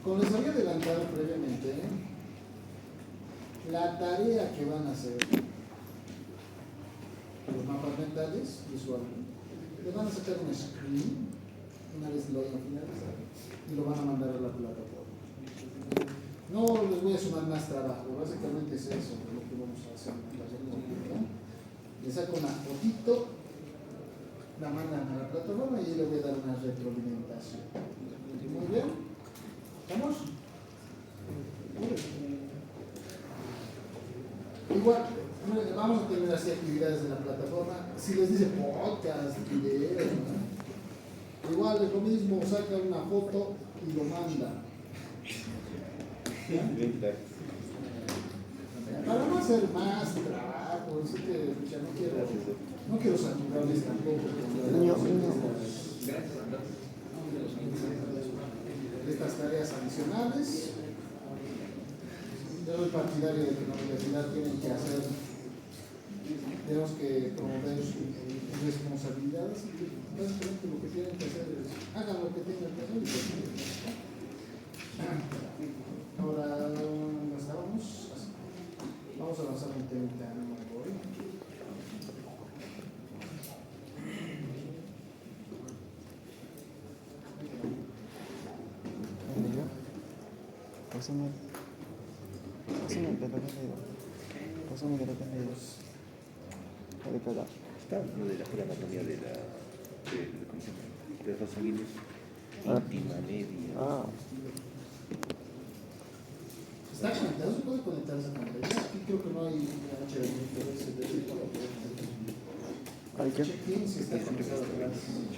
Como les había adelantado previamente, la tarea que van a hacer los mapas mentales visualmente, le van a sacar un screen una vez lo hayan finalizado y lo van a mandar a la plataforma. No les voy a sumar más trabajo, básicamente es eso lo que vamos a hacer en la plataforma. Le saco una fotito, la mandan a la plataforma y yo le voy a dar una retroalimentación. Muy bien, ¿estamos? Igual, vamos a tener así actividades en la plataforma. Si les dice podcast, videos, ¿no? Igual es lo mismo, saca una foto y lo manda. Para no hacer más trabajo, así que ya no quiero saturarles tampoco estas tareas adicionales. Yo soy partidario de que la universidad tiene que hacer, tenemos que promover responsabilidades y que básicamente lo que tienen que hacer es hagan lo que tengan que hacer y lo que tienen que hacer. Ahora, ¿dónde estábamos? Vamos a avanzar un temita, no me voy. Pásame que lo tengo. De cagar. Está hablando de la anatomía de ¿cómo se llama? De los sanguíneos. Íntima, media. Ah. ¿Está conectado? ¿Se puede conectar esa pantalla? Aquí creo que no hay HDMI. ¿Hay qué? Check-in si está conectado.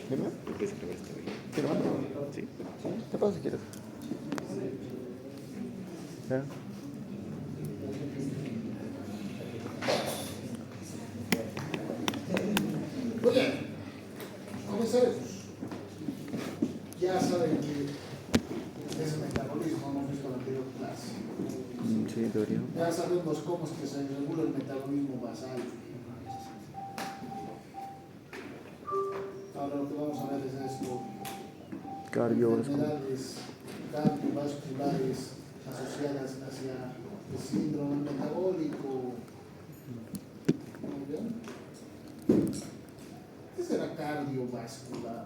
¿Dime? Puedes acabar esta vez. ¿Quiero más? Sí. ¿Qué pasa si quieres? ¿Ya? Muy bien, comenzaremos. Ya saben que es el metabolismo, hemos visto en la anterior clase. Sí, debería. Ya sabemos cómo es que se regula el metabolismo basal. Ahora lo que vamos a ver es esto. Enfermedades cardiovasculares asociadas hacia el síndrome metabólico. Muy bien. ¿Qué será cardiovascular?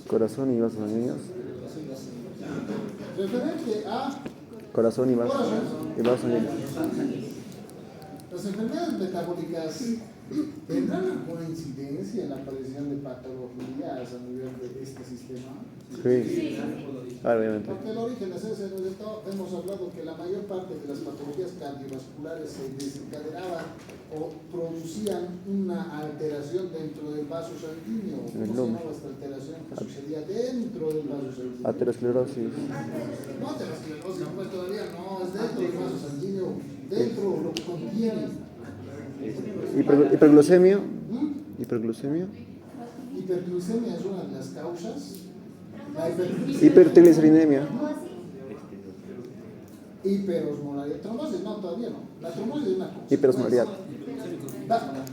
Corazón y vasos sanguíneos. Referente a Corazón y vasos sanguíneos. las enfermedades metabólicas tendrán alguna incidencia en la aparición de patologías a nivel de este sistema. Sí. Obviamente. Porque el origen es ese, hemos hablado que la mayor parte de las patologías cardiovasculares se desencadenaban o producían una alteración dentro del vaso sanguíneo. ¿Cómo se llamaba esta alteración que sucedía dentro del vaso sanguíneo? Aterosclerosis. No aterosclerosis, pues todavía no, es dentro del vaso sanguíneo, dentro lo que contiene. Hiperglucemia. Hiperglucemia. Hiperglucemia es una de las causas. Hipertriglicerinemia. Hiperosmolaridad. Trombosis, no, todavía no. La trombosis es una cosa. Hiperosmolaridad.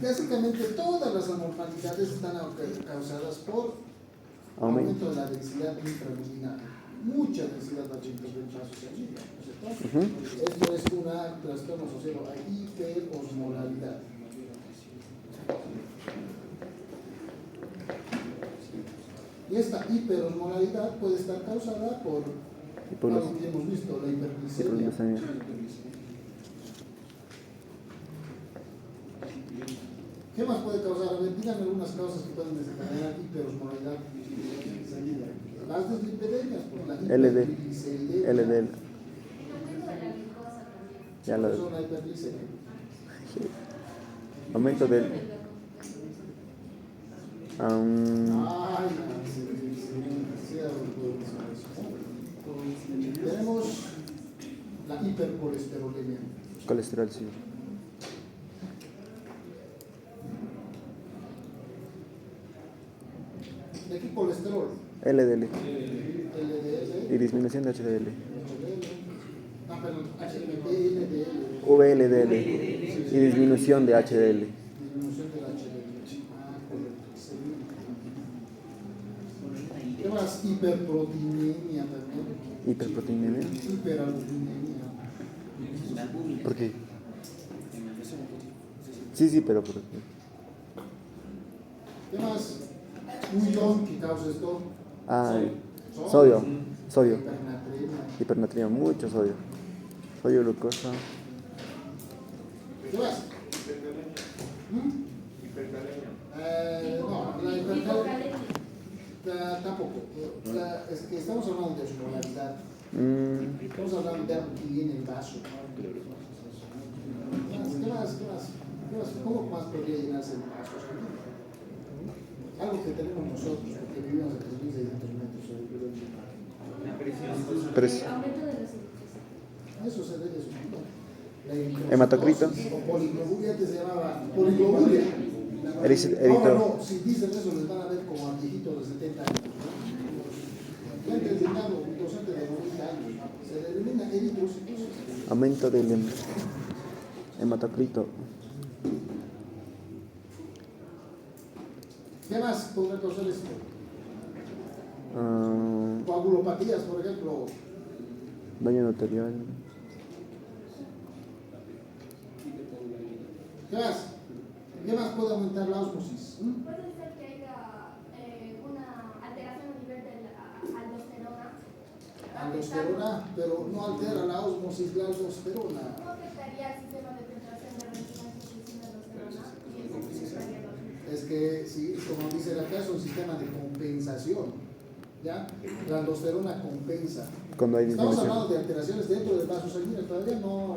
Básicamente todas las anormalidades están causadas por aumento de la densidad intraluminal. Mucha densidad dentro del vaso sanguíneo, ¿no es cierto? Esto es un trastorno asociado a hiperosmolaridad. Y esta hiperosmolaridad puede estar causada por algo que hemos visto, la hiperglicemia. ¿Qué más puede causar? A ver, díganme algunas causas que pueden desencadenar hiperosmolaridad sanguínea. Las deslipidemias, por la hipergliceridemia. LDL. Ya lo Son la hiperglicemia. aumento del tenemos la hipercolesterolemia. colesterol, sí. ¿De qué colesterol? LDL. LDL. Y disminución de HDL. Ah, perdón, LDL. VLDL. Y disminución de HDL. Disminución del HDL. Ah, correcto. ¿Qué más? Hiperproteinemia también. Hiperproteinemia. hiperalbuminemia. ¿Por qué? Sí, pero ¿por qué? ¿Qué más? Un ion que causa esto. Ah, sodio. Hipernatremia. Hipernatremia, mucho sodio. Sodio, glucosa. ¿Qué más? No, la hipercalemia tampoco. Es que estamos hablando de osmolaridad. Estamos hablando de algo que viene en el vaso. ¿Qué más? ¿Cómo más podría llenarse el vaso? Algo que tenemos nosotros, porque vivimos a 3.600 metros sobre el mar. Presión. Aumento de la circulación. Eso se debe a su Hematocrito. O poliglobulia, antes se llamaba poliglobulia. Ahora no, si dicen eso les van a ver como a viejitos de 70 años. ¿No? Gente designado, un docente de 90 años. Se le denomina eritrocitosis. Aumento del hematocrito. ¿Qué más podría causar esto? Coagulopatías, por ejemplo. Daño endotelial. ¿Qué más? ¿Qué más puede aumentar la ósmosis? Puede ser que haya una alteración a nivel de la aldosterona. Aldosterona, pero no altera la ósmosis la aldosterona. ¿Cómo afectaría el sistema de filtración de resonancia sin aldosterona? Y eso afectaría la ósmosis. Es que, sí, como dice acá, es un sistema de compensación. ¿Ya? La aldosterona compensa. Cuando hay Estamos disminución. hablando de alteraciones dentro del vaso sanguíneo, todavía no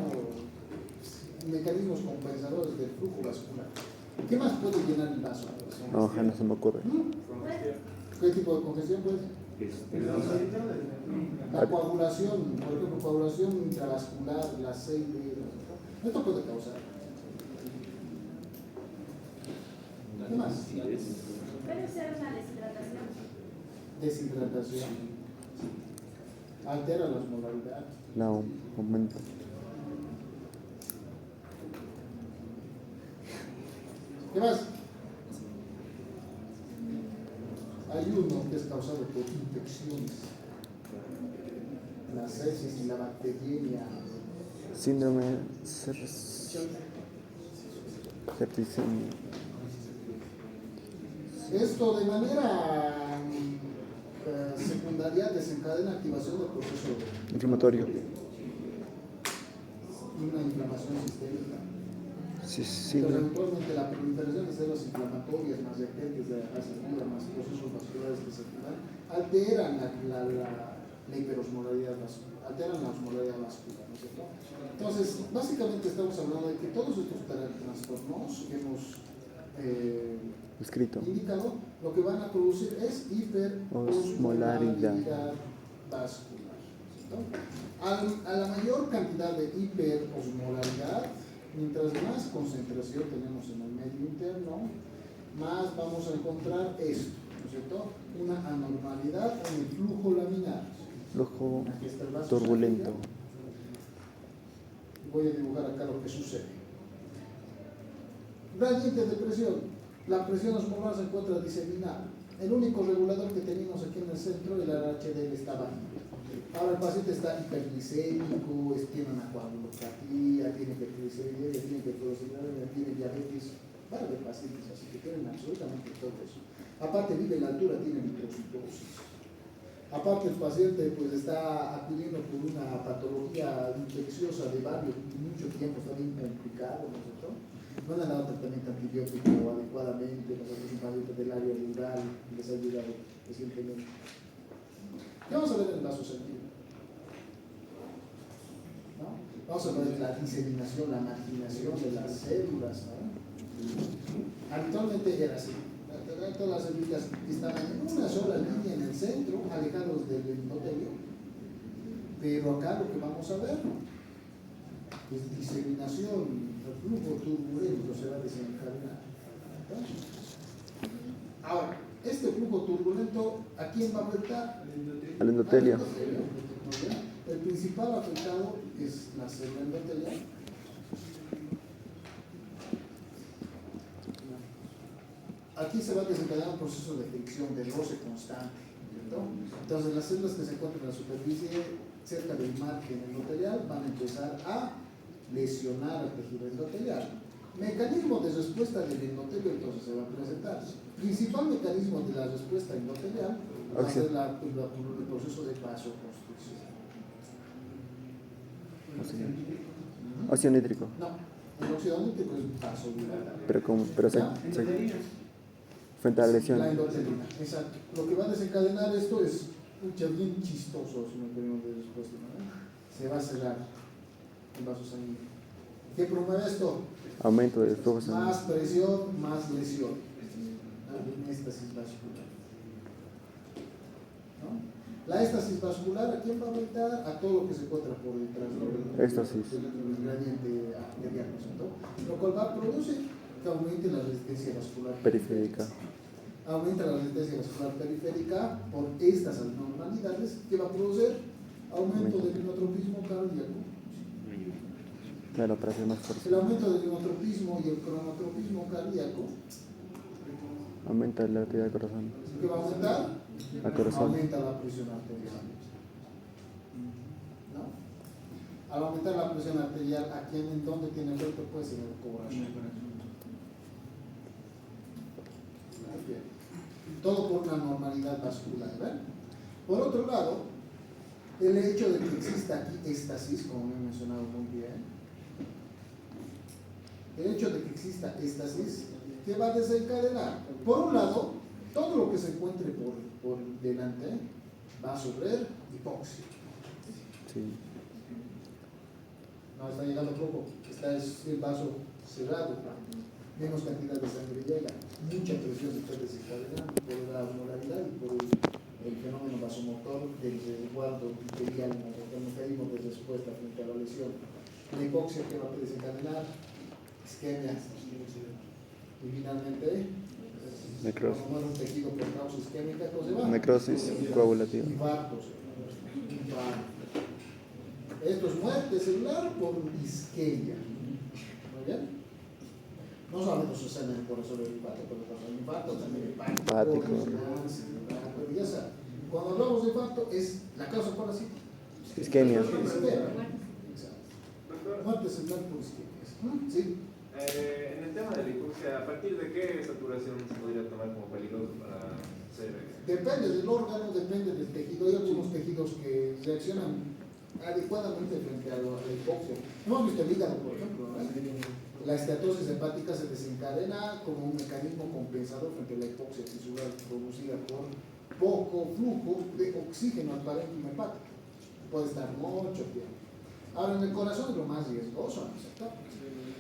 mecanismos compensadores del flujo vascular. ¿Qué más puede llenar el vaso? No, no se me ocurre. ¿Qué tipo de congestión puede ser? La coagulación, por ejemplo, coagulación intravascular, la aceite, esto puede causar. ¿Qué más? Puede ser una deshidratación. Deshidratación. Altera la osmolaridad. La aumento. ¿Qué más? Hay uno que es causado por infecciones. La sepsis y la bacteriemia. Síndrome septicemia. Esto de manera secundaria desencadena activación del proceso Inflamatorio. una inflamación sistémica. Sí, Entonces, eventualmente la proliferación de células inflamatorias más reactentes de la fase activa, más procesos vasculares que circulan, alteran la hiperosmolaridad vascular, alteran la osmolaridad vascular, ¿no es cierto? Entonces, básicamente estamos hablando de que todos estos trastornos que hemos escrito. indicado, lo que van a producir es hiperosmolaridad vascular, ¿cierto? A la mayor cantidad de hiperosmolaridad, mientras más concentración tenemos en el medio interno, más vamos a encontrar esto, ¿no es cierto? Una anormalidad en el flujo laminar. Flujo Aquí está el vaso turbulento. sanguíneo. Voy a dibujar acá lo que sucede. Gradiente de presión. La presión osmolar se encuentra diseminada. El único regulador que tenemos aquí en el centro, el HDL, está bajo. Ahora el paciente está hiperglicémico, tiene una coagulopatía, tiene hiperglicemia, tiene hipercolesterolemia, tiene diabetes. Van a haber pacientes así que tienen absolutamente todo eso. Aparte vive en la altura, tiene microcitosis. Aparte el paciente pues está acudiendo por una patología infecciosa de mucho tiempo, está bien complicado, ¿no es cierto? No le han dado tratamiento antibiótico adecuadamente, nosotros un paciente del área rural les ha ayudado recientemente. ¿Qué vamos a ver en el vaso sanguíneo? ¿No? Vamos a ver la diseminación, la marginación de las células, ¿no? Habitualmente era así. Todas las células estaban en una sola línea en el centro, alejados del endotelio. Pero acá lo que vamos a ver es diseminación, el flujo turbulento se va a desencadenar. ¿No? Ahora, este flujo turbulento, ¿a quién va a afectar? Al endotelio. El principal afectado es la célula endotelial. Aquí se va a desencadenar un proceso de fricción, de roce constante, ¿cierto? Entonces las células que se encuentran en la superficie cerca del margen endotelial van a empezar a lesionar el tejido endotelial. Mecanismo de respuesta del endotelio entonces se va a presentar. Principal mecanismo de la respuesta endotelial va a ser el proceso de vasoconstricción. Óxido nítrico. No, el óxido nítrico es vasodilatador. Pero frente a la lesión. La endotelina, exacto. Lo que va a desencadenar esto es bien chistoso su mecanismo de respuesta, ¿no? Se va a cerrar el vaso sanguíneo. ¿Qué promueve esto? Aumento del flujo sanguíneo. Más presión, más lesión. Éstasis vascular. ¿No? La éstasis vascular, ¿a quién va a afectar? A todo lo que se encuentra por detrás Éstasis. del gradiente arterial, ¿no? Lo cual va a producir que aumente la resistencia vascular Periférica. Aumenta la resistencia vascular periférica por estas anormalidades que va a producir aumento del inotropismo cardíaco. Claro, para hacer más fuerte. El aumento del inotropismo y el cronotropismo cardíaco, Aumenta la actividad del corazón. ¿qué va a aumentar? Al corazón. Aumenta la presión arterial. ¿No? Al aumentar la presión arterial, ¿a quién en dónde tiene efecto? Pues en el corazón. Todo por una normalidad vascular, ¿verdad? Por otro lado, el hecho de que exista aquí éstasis, como me he mencionado muy bien, el hecho de que exista éstasis, ¿qué va a desencadenar? Por un lado, todo lo que se encuentre por delante va a sufrir hipoxia. Sí. No está llegando poco, está el vaso cerrado, menos cantidad de sangre llega, mucha presión se está desencadenando por la osmolaridad y por el fenómeno vasomotor del resguardo arterial, el mecanismo de respuesta frente a la lesión. La hipoxia que va a desencadenar isquemias y finalmente Necrosis. cuando muere un tejido por causa isquémica, ¿cómo se llama? Necrosis coagulativa. Infartos. Esto es muerte celular por isquemia. ¿Muy bien? No solamente sucede en el corazón del infarto, pero cuando el infarto también Hepático. pero ya saben, cuando hablamos de infarto es la causa por así. Isquemia. Muerte celular por isquemia. ¿Sí? En el tema de la hipoxia, ¿a partir de qué saturación se podría tomar como peligroso para hacer? Depende del órgano, depende del tejido. Hay algunos tejidos que reaccionan adecuadamente frente a la hipoxia. Hemos visto el hígado, por ejemplo, ¿no? La esteatosis hepática se desencadena como un mecanismo compensador frente a la hipoxia tisular producida por poco flujo de oxígeno al parénquima hepático. Puede estar mucho tiempo. Ahora, en el corazón es lo más riesgoso, ¿no?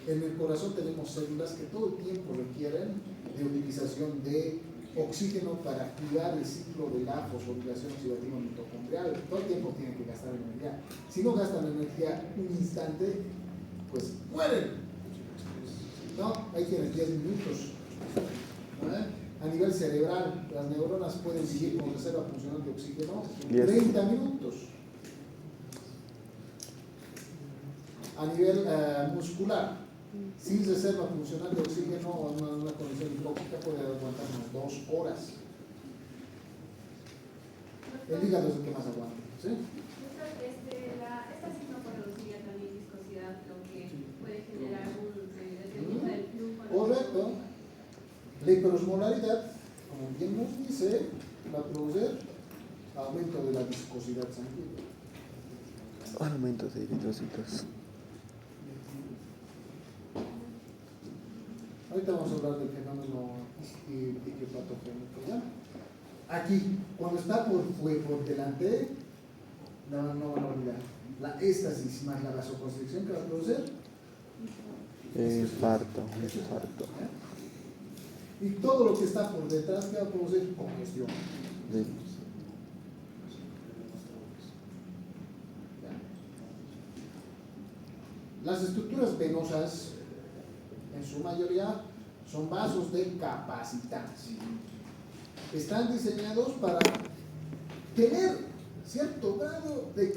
En el corazón tenemos células que todo el tiempo requieren de utilización de oxígeno para activar el ciclo de la fosforilación oxidativa mitocondrial. Todo el tiempo tienen que gastar energía. Si no gastan energía un instante, pues mueren. ¿No? Ahí tienes 10 minutos. ¿No? A nivel cerebral, las neuronas pueden vivir con reserva funcional de oxígeno 30 minutos. A nivel muscular, sin reserva funcional de oxígeno o una condición hipóxica puede aguantar unas 2 horas. El hígado es el que más aguanta. ¿Sí? Esta signo produciría también viscosidad, lo que puede generar un descenso del flujo. Correcto. La hiperosmolaridad, como bien nos dice, va a producir aumento de la viscosidad sanguínea. Aumento de eritrocitos. Ahorita vamos a hablar del fenómeno etiopatogénico, ¿ya? Aquí, cuando está por delante, no van a olvidar. La éstasis más la vasoconstricción que va a producir. Infarto. ¿Ya? Y todo lo que está por detrás que va a producir congestión. Sí. ¿Ya? Las estructuras venosas, en su mayoría, son vasos de capacitancia. Están diseñados para tener cierto grado de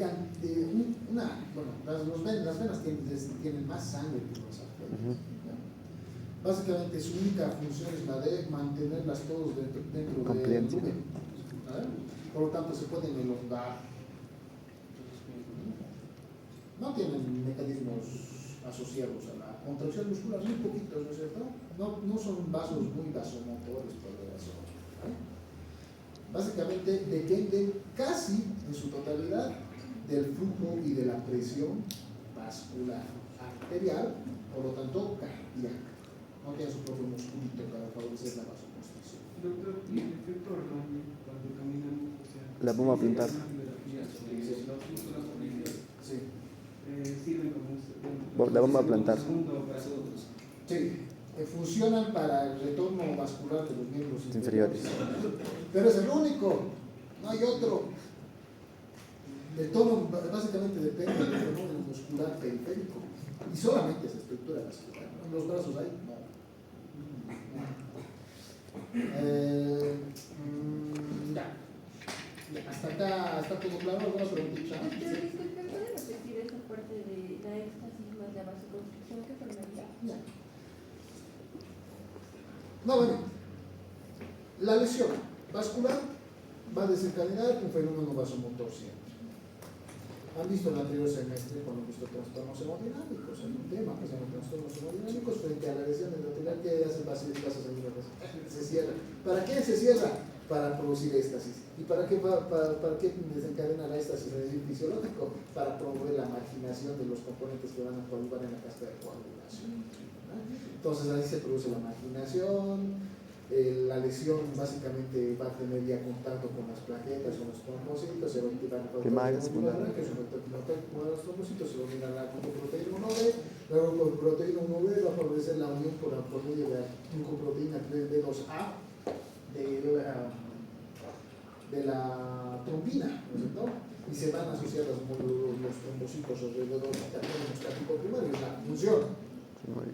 las venas tienen más sangre que los arterias. Básicamente su única función es la de mantenerlas todos dentro del Competencia. volumen. Por lo tanto se pueden elongar. no tienen mecanismos asociados a la contracción muscular, muy poquitos, ¿no es cierto? No son vasos muy vasomotores, por razón. Básicamente dependen casi en su totalidad del flujo y de la presión vascular arterial, por lo tanto cardíaca. No tiene su propio musculito para favorecer la vasoconstricción. Doctor, ¿y el efecto Orlando cuando caminamos? O sea, La bomba plantar. los músculos políticos Sí. sirven como La bomba plantar. segundo para Sí, funcionan para el retorno vascular de los miembros Inferiores. Pero es el único, no hay otro. El tono básicamente depende del fenómeno muscular periférico y solamente esa estructura vascular. En los brazos hay, no. Ya. Hasta acá está todo claro. ¿Alguna preguntita? Pero disculpe, ¿puede repetir esa parte de la éxtasis más la vasoconstricción que formaría? Ya. Nuevamente, la lesión vascular va a desencadenar un fenómeno vasomotor siempre. Han visto en el anterior semestre cuando han visto trastornos hemodinámicos, hay un tema que se llama trastornos hemodinámicos frente a la lesión endotelial que hace vasos sanguíneos. Se cierra. ¿Para qué se cierra? Para producir éxtasis. ¿Y para qué desencadena la éxtasis a nivel fisiológico? Para promover la marginación de los componentes que van a coagular en la cascada de coagulación. Entonces ahí se produce la marginación. La lesión básicamente va a tener ya contacto con las plaquetas, con los trombocitos, se va a activar los trombocitos, se va a mirar la glucoproteína 1B, la glucoproteína 1B va a favorecer la unión por medio de la glucoproteína 3B2A de la trombina, ¿no es cierto? Y se van a asociar los trombocitos alrededor del cartílago hemostático primario, es la función.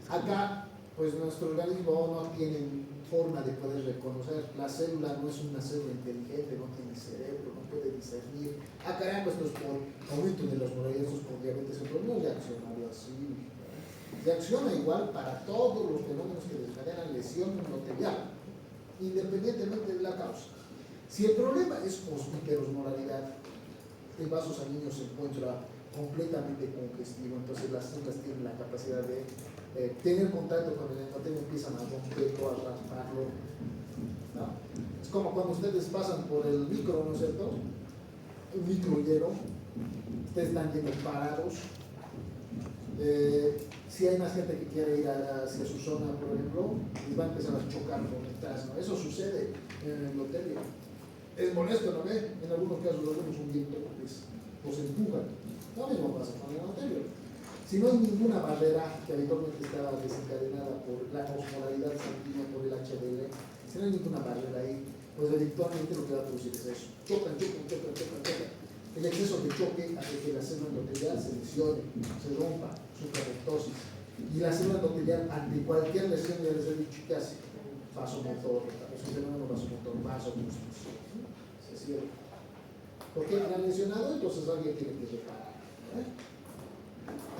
Acá, pues nuestro organismo no tiene forma de poder reconocer. La célula no es una célula inteligente, no tiene cerebro, no puede discernir. Caramba, esto es por aumento de los morales, por diabetes, no reacciona así. Reacciona igual para todos los fenómenos que desencadenan lesión endotelial, independientemente de la causa. Si el problema es hiperosmolaridad, el vaso sanguíneo se encuentra completamente congestivo, entonces las células tienen la capacidad de tener contacto con el endotelio, empiezan a romperlo, a rasparlo, ¿no? Es como cuando ustedes pasan por el micro, ¿no es cierto? Un micro lleno, ustedes están llenos parados. Si hay más gente que quiere ir hacia su zona, por ejemplo, les va a empezar a chocar por detrás, ¿no? Eso sucede en el endotelio. Es molesto, ¿no ve? En algunos casos lo vemos un viento, pues, los empujan. Lo mismo pasa con el endotelio. Si no hay ninguna barrera que habitualmente está desencadenada por la osmolaridad sanguínea, por el HDL, si no hay ninguna barrera ahí, pues habitualmente lo que va a producir es eso. Chocan. El exceso de choque hace que la célula endotelial se lesione, se rompa, sufra apoptosis. Y la célula endotelial, ante cualquier lesión, ya les he dicho que hace vasomotor, es un fenómeno vasomotor, vasoconstricción. Se cierra. Porque han lesionado, entonces alguien tiene que reparar.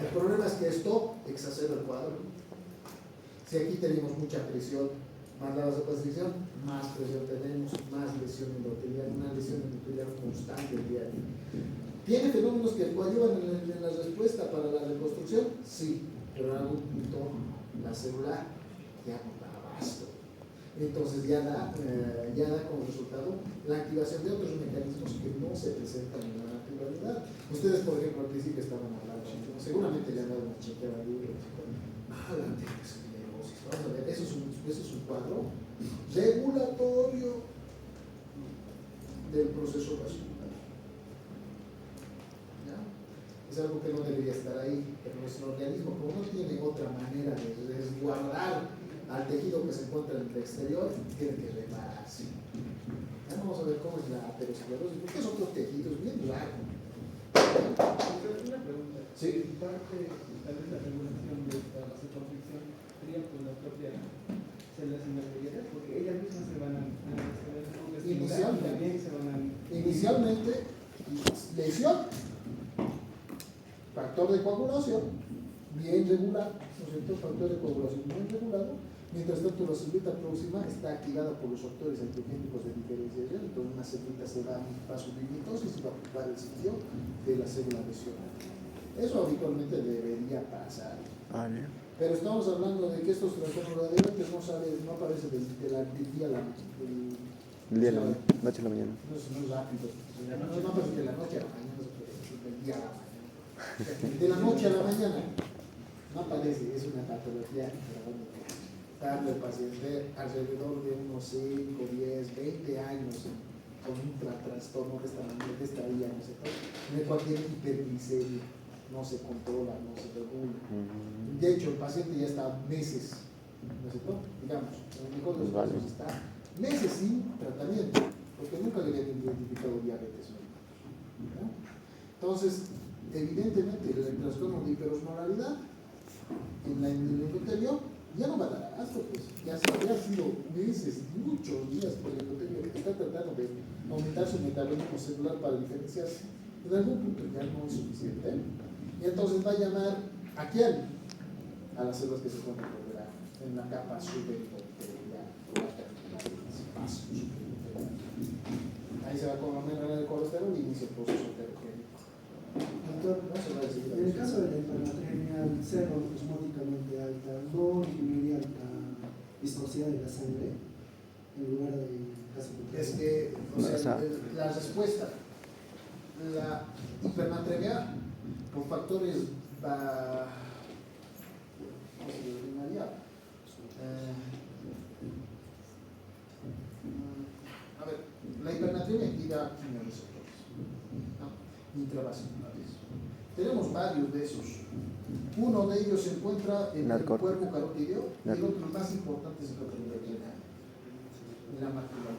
El problema es que esto exacerba el cuadro. Si aquí tenemos mucha presión, más la vasoconstricción, más presión tenemos, más lesión endotelial, una lesión endotelial constante diaria. ¿Tiene fenómenos que coadyuvan en la respuesta para la reconstrucción? Sí, pero en algún punto la célula ya no da abasto. Entonces ya da como resultado la activación de otros mecanismos que no se presentan en la naturalidad. Ustedes, por ejemplo, al principio estaban hablando, seguramente le han dado una chequeada de la arteriosclerosis. Vamos a ver, eso es un cuadro regulatorio del proceso vascular. ¿Ya? Es algo que no debería estar ahí, pero nuestro organismo, como no tiene otra manera de resguardar al tejido que se encuentra en el exterior, tiene que repararse. Ya vamos a ver cómo es la aterosclerosis, porque es otro tejido, es bien largo. Una pregunta. Sí. Parte, tal vez la regulación de esta vasoconstricción sería por las propias células endoteliales, porque ellas mismas se van a Inicialmente, lesión, factor de coagulación, bien regular, ¿no es cierto? Factor de coagulación bien regulado. Mientras tanto, la célula próxima está activada por los factores antiogénicos de diferenciación, entonces una célula se va a su mitosis y va a ocupar el sitio de la célula lesionada. Eso habitualmente debería pasar. Vale. Pero estamos hablando de que estos trastornos de diabetes no aparecen del día a la El día de la noche a la mañana. no es rápido. No aparecen de la noche a la mañana, es del día a la mañana. De la noche a la mañana no aparece, es una patología crónica. Tarda el paciente alrededor de unos 5, 10, 20 años con un trastorno de esta vía, ¿no es cierto? En el cual tiene hiperglicemia, no se controla, no se regula. De hecho, el paciente ya está meses, ¿no es cierto? Digamos, en el mejor de los casos está meses sin tratamiento, porque nunca le habían identificado diabetes. ¿No? Entonces, evidentemente, el trastorno de hiperosmolaridad en el endotelio ya no va a dar asco, pues ya ha sido meses, muchos días por el endotelio que está tratando de aumentar su metabolismo celular para diferenciarse. En algún punto ya no es suficiente. Y entonces va a llamar ¿a quién? A las células que se encuentran en la capa superior ahí se va a comer el colesterol y inicia el proceso heterogénico. Doctor, No se va a decir en el caso de la hipernatremia, al ser osmóticamente alta, ¿no disminuiría la viscosidad de la sangre en lugar de caso contrario? Es que, la respuesta, la hipernatremia por factores ¿cómo se determinaría? A ver, la hipernatremia activa quimioreceptores, ¿no? Intravasculares. Tenemos varios de esos. Uno de ellos se encuentra en el cuerpo carotídeo y el otro, más importante, es el otro en la mácula.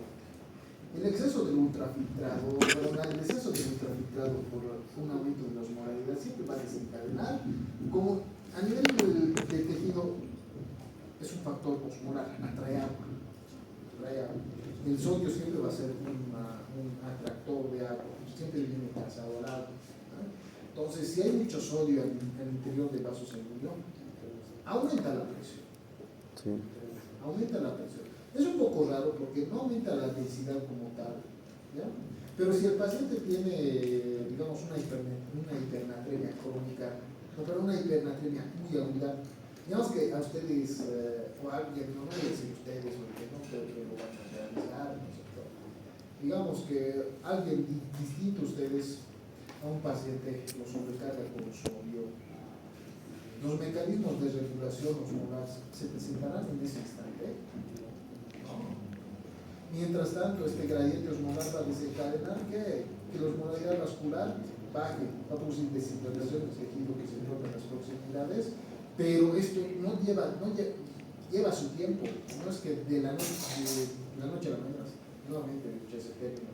El exceso del ultrafiltrado por un aumento de la osmolaridad siempre va a desencadenar, como a nivel del tejido es un factor osmolar, atrae agua. El sodio siempre va a ser un atractor de agua, siempre viene casado al agua. Entonces, si hay mucho sodio en el interior del vaso sanguíneo, aumenta la presión. Sí. Aumenta la presión. Es un poco raro porque no aumenta la densidad como tal, ¿ya? Pero si el paciente tiene, digamos, una hipernatremia crónica, pero una hipernatremia muy aguda, digamos que a ustedes, o a alguien, no voy a decir ustedes, porque no creo que lo van a realizar, no sé, pero digamos que alguien distinto a ustedes, a un paciente lo sobrecarga con sodio, los mecanismos de regulación osmolar se presentarán en ese instante. Mientras tanto, este gradiente osmolar va a desencadenar que la osmolaridad vascular baje, va a producir deshidratación del tejido que se encuentra en las proximidades, pero esto lleva su tiempo, no es que de la noche a la mañana, nuevamente ese término,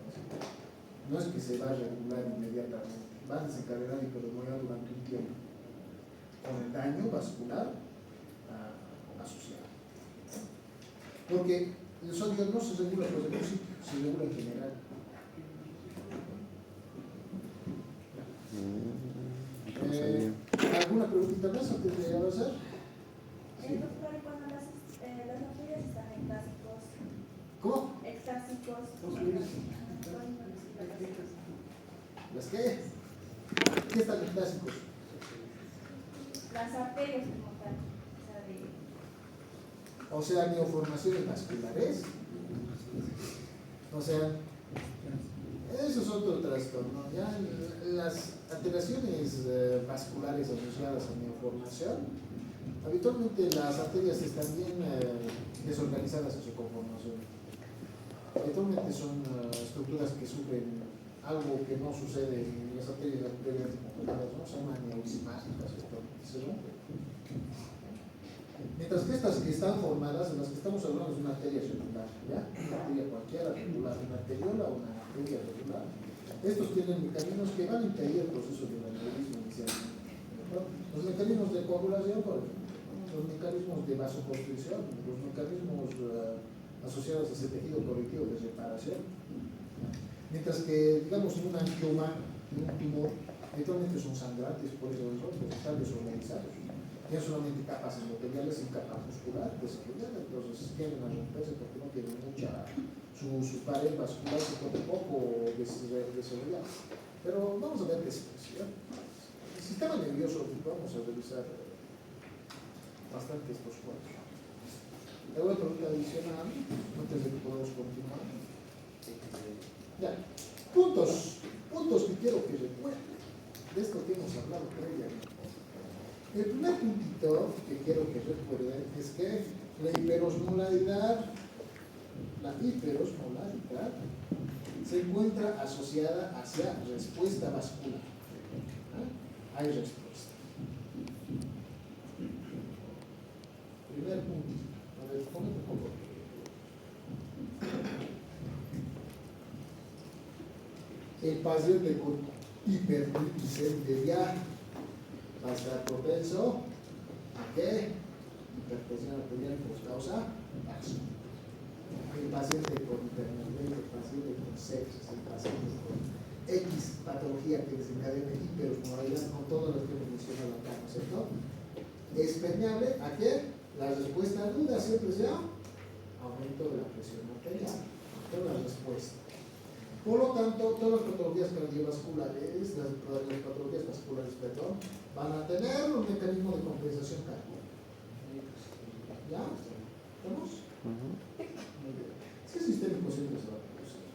no es que se va a regular inmediatamente, va a desencadenar hiperosmolaridad durante un tiempo, con el daño vascular asociado. Porque el sodio no se regula por el sitio, se regula en general. ¿Alguna preguntita más antes de avanzar? Sí. Doctor, cuando las arterias están ectásicos. ¿Cómo? Ectásicos. ¿Las qué? ¿Qué están ectásicos? Las arterias como tal. O sea, neoformaciones vasculares. O sea, eso es otro trastorno. Ya las alteraciones vasculares asociadas a neoformación, habitualmente las arterias están bien desorganizadas en su conformación. Habitualmente son estructuras que sufren algo que no sucede en las arterias previamente conformadas, ¿no? Se llaman neurismáticas, se rompen. Mientras que estas que están formadas, en las que estamos hablando, es una arteria regular, ¿ya? Una arteria cualquiera regular, una arteriola o una arteria regular. Estos tienen mecanismos que van a impedir el proceso del aneurisma inicialmente. Los mecanismos de coagulación, los mecanismos de vasoconstricción, los mecanismos asociados a ese tejido colectivo de reparación. Mientras que, digamos, un angioma, un tumor, habitualmente son sangrantes, por eso están desorganizados. Tienen solamente capas endoteliales y capa muscular desarrollada, entonces tienden a romperse porque no tienen mucha, su pared vascular se pone poco desarrollada. Pero vamos a ver después. ¿Ya? Si está sistema nervioso, vamos a revisar bastante estos cuatro. Le voy a preguntar adicional, antes de que podamos continuar. Ya, puntos que quiero que recuerden de esto que hemos hablado previamente. El primer puntito que quiero que recuerden es que la hiperosmolaridad se encuentra asociada hacia respuesta vascular. ¿Ah? Hay respuesta. Primer punto. A ver, ponme un poco. El paciente con hiperglicemia va a estar propenso a qué? Hipertensión arterial por causa vaso. El paciente con hipertensión, el paciente con sepsis, el paciente con X patología que desencadena hiperosmolaridad, con todas las que hemos mencionado acá, ¿no es cierto? Es permeable a que la respuesta aguda siempre sea aumento de la presión arterial. Toda la respuesta. Por lo tanto, todas las patologías cardiovasculares, las patologías vasculares, perdón, van a tener un mecanismo de compensación cardíaca. ¿Ya? ¿Estamos? Muy bien. Es que el sistémico siempre se va a producir.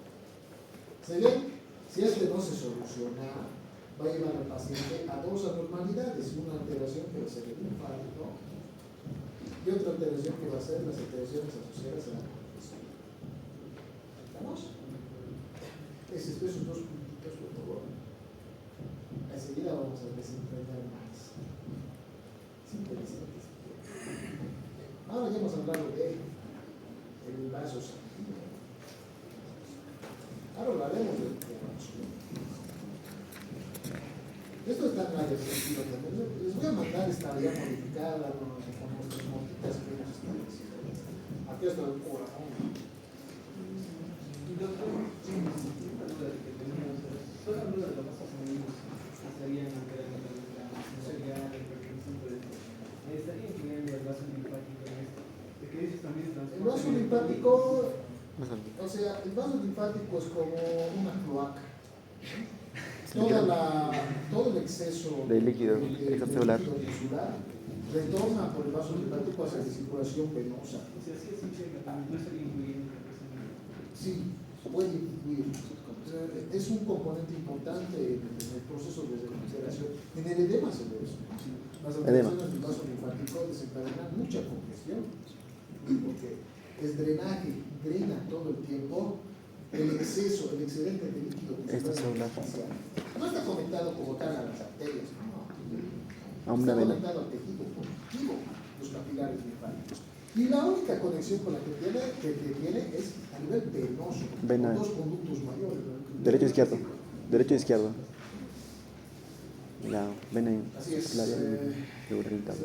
¿Se ven? Si este no se soluciona, va a llevar al paciente a dos anormalidades. Una alteración que va a ser el infarto y otra alteración que va a ser las alteraciones asociadas a la compresión. ¿Estamos? Esos dos puntitos, por favor. Enseguida vamos a desentrañar más. Es interesante. Ahora ya hemos hablado de el vaso sanguíneo. Ahora hablaremos del corazón. Esto está en área sentido también. Les voy a mandar esta ya modificada con nuestras notitas que hemos establecido. Aquí está el corazón. Toda la duda de los vasos sanguíneos estarían alterando la sensibilidad, la hipertensión, por ejemplo. Estaría incluyendo el vaso linfático en esto. ¿De qué dices también el transporte? El vaso linfático, o sea, el vaso linfático es como una cloaca. Todo el exceso de líquido extracelular muscular retorna por el vaso linfático hacia la circulación venosa. O sea, sí es un tema también, no estaría incluyendo la presión. Sí, puede influir. Es un componente importante en el proceso de recuperación. En el edema se ve eso. Las alteraciones del vaso linfático desencadenan mucha congestión, porque es drenaje, drena todo el tiempo el exceso, el excedente de líquido muscular. No está conectado como tal a las arterias, no. Está conectado al tejido conjuntivo, los capilares linfáticos. Y la única conexión con la que tiene es a nivel venoso, con dos conductos mayores. Derecho izquierdo. Derecho izquierdo. La vena circular irritada.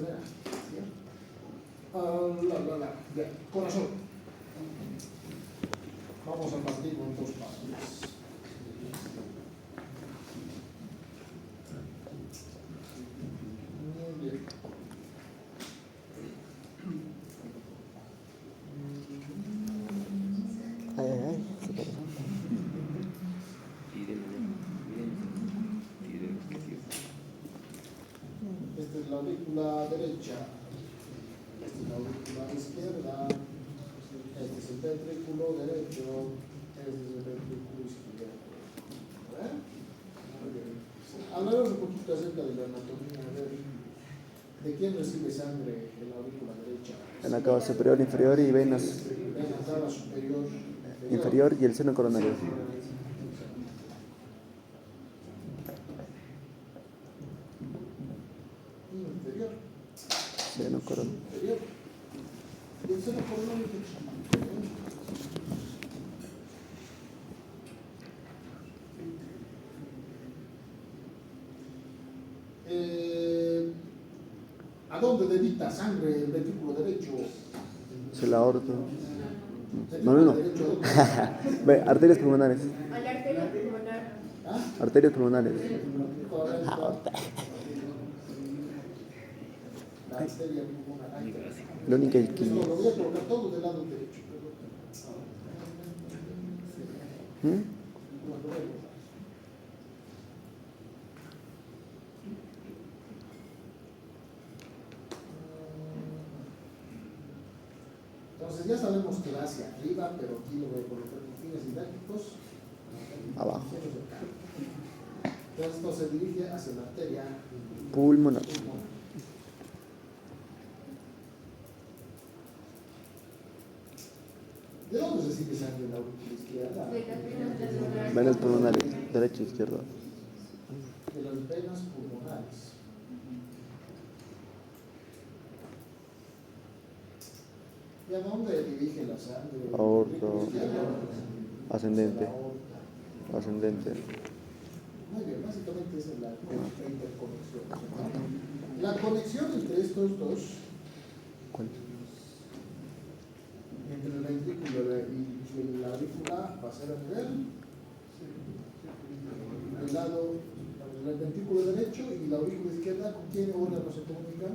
Ya, corazón. Vamos a partir con dos partes. Muy bien. Esta es la aurícula derecha, esta es la aurícula izquierda, este es el ventrículo derecho, este es el ventrículo izquierdo. Muy bien. Hablaremos un poquito acerca de la anatomía, de quién recibe sangre en la aurícula derecha. En la cava superior, inferior y venas En la cava superior, inferior y el seno coronario. inferior. Seno coronario. Inferior. Y el seno coronario que ¿a dónde debita sangre el ventrículo derecho? Se la aorta. Ventrículo No. derecho. Ve, arterias pulmonares. A la arteria pulmonar. ¿Ah? Arterias pulmonares. Correcto. La arteria pulmonar. Ahí está. Lo único que Eso lo voy a colocar todo del lado derecho. Entonces ya sabemos que va hacia arriba, pero aquí lo voy a colocar con fines didácticos. Abajo. Entonces esto se dirige hacia la arteria Pulmonar. pulmonar. ¿De dónde recibe sangre la aurícula izquierda? De las venas pulmonares. Venas pulmonares, derecha e izquierda. De las venas pulmonares. ¿Y a dónde dirige la sangre? Aorta. Izquierda. Ascendente. Hacia la aorta. Ascendente. Muy bien, básicamente esa es la interconexión. ¿No? La conexión entre estos dos, ¿Cuál? entre el ventrículo y la aurícula, va a ser a nivel del lado del ventrículo derecho, y la aurícula izquierda, ¿con quién órgano se comunica?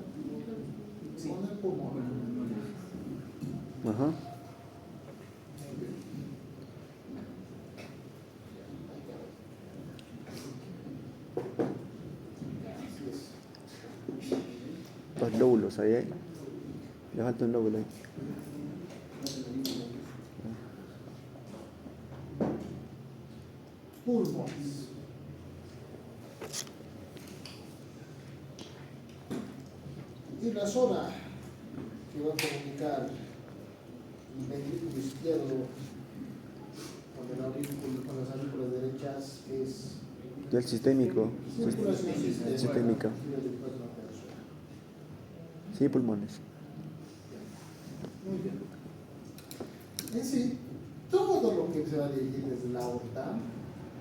Con el pulmón. Ajá. Así es. Los lóbulos ahí hay. Le falta un lóbulo ahí. Pulmones. Y la zona que va a comunicar el ventrículo izquierdo con las aurículas derechas es Del sistémico. circulación Sistémica. Sí, pulmones. Muy bien. En sí, todo lo que se va a dirigir desde la aorta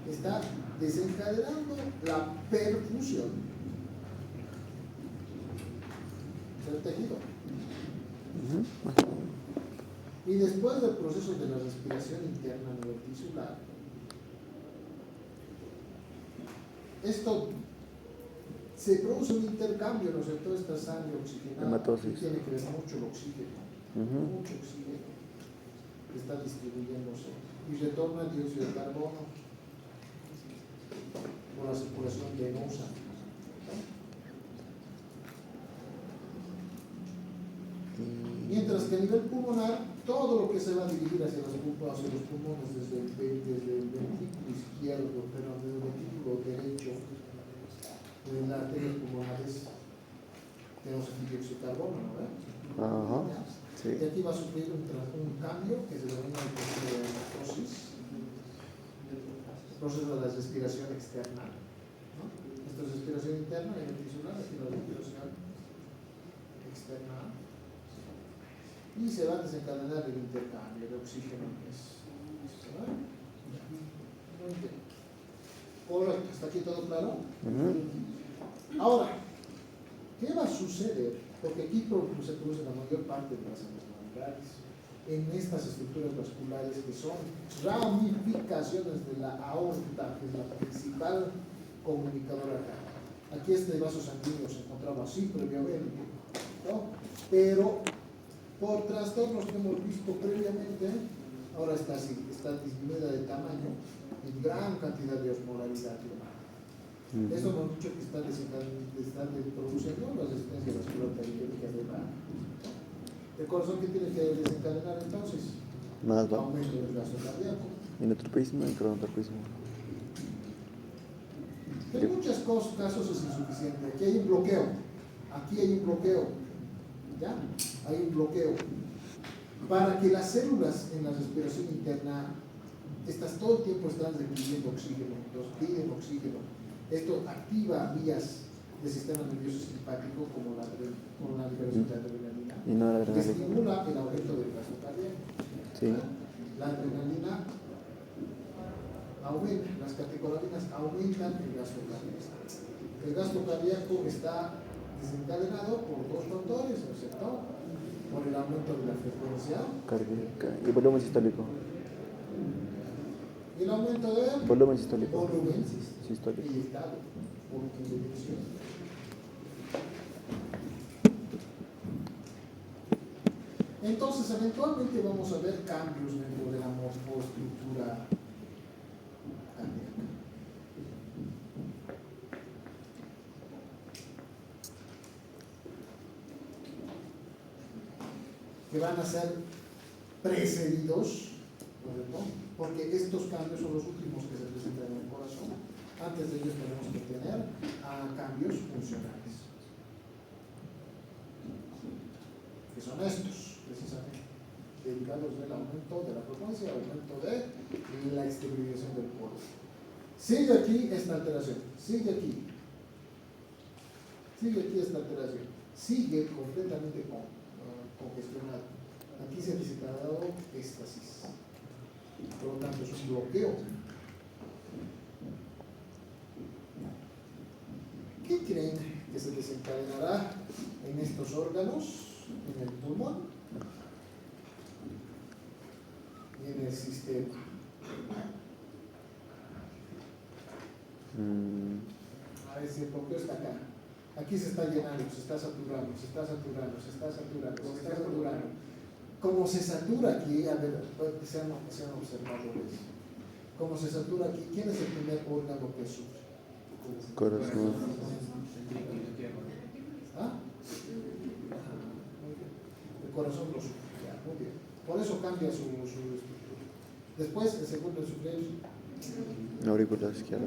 está desencadenando la perfusión del tejido. Y después del proceso de la respiración interna a nivel tisular, esto se produce un intercambio, ¿no es cierto? Esta sangre oxigenada Hematosis. que tiene que ver mucho el oxígeno, mucho oxígeno que está distribuyéndose y retorna el dióxido de carbono por la circulación venosa. Mientras que a nivel pulmonar, todo lo que se va a dirigir hacia los pulmones desde el ventrículo izquierdo, perdón, desde el ventrículo derecho, de las arterias pulmonares, tenemos aquí dióxido de carbono, ¿no ven? Ajá. Y Sí. aquí va a sufrir un cambio que se denomina el proceso de hematosis, el proceso de la respiración externa, ¿no? Esto es respiración interna y tisular, aquí la respiración externa. Y se va a desencadenar el intercambio de oxígeno en ¿verdad? Muy bien. Correcto, ¿está aquí todo claro? Ahora, ¿qué va a suceder? Porque aquí se produce la mayor parte de las enfermedades en estas estructuras vasculares que son ramificaciones de la aorta, que es la principal comunicadora acá. Aquí este vaso sanguíneo se encontraba así previamente, ¿no? Pero por trastornos que hemos visto previamente, ahora está así, está disminuida de tamaño y gran cantidad de osmolaridad. Eso hemos dicho que está produciendo la resistencia vascular periférica del corazón, que tiene que desencadenar entonces Más va. aumento del gasto cardíaco. Inotropismo y cronotropismo. En muchos casos es insuficiente. Aquí hay un bloqueo. Aquí hay un bloqueo. ¿Ya? Hay un bloqueo. Para que las células en la respiración interna, estas todo el tiempo están requiriendo oxígeno, entonces piden oxígeno. Esto activa vías del sistema nervioso simpático como la liberación de adrenalina, Y no la que adrenalina. estimula el aumento del gasto cardíaco. Sí. La adrenalina aumenta, las catecolaminas aumentan el gasto cardíaco. El gasto cardíaco está desencadenado por dos factores, ¿no es cierto? Por el aumento de la frecuencia Cardíaca. Y volumen sistólico. y el aumento del Volumen sistólico. volumen Sistólico. y estado, volumen de inyección. Entonces, eventualmente vamos a ver cambios dentro de la morfoestructura cardíaca. Que van a ser precedidos, ¿no es cierto? Porque estos cambios son los últimos que se presentan en el corazón. Antes de ellos tenemos que tener cambios funcionales, que son estos, precisamente, derivados del aumento de la frecuencia, aumento de la estabilización del polo. Sigue aquí esta alteración, sigue aquí esta alteración, sigue completamente congestionado. Aquí se ha desencadenado éxtasis, por lo tanto es un bloqueo. ¿Qué creen que se desencadenará en estos órganos, en el pulmón y en el sistema? A ver si el bloqueo está acá. Aquí se está llenando, se está saturando, se está saturando, se está saturando, se está saturando. Como se satura aquí, a ver, sean observadores. Como se satura aquí, ¿quién es el primer órgano que sufre? Corazón. ¿Ah? El corazón lo sufre, ya, muy bien. Por eso cambia su estructura. Después, el segundo en sufrir. Aurícula izquierda.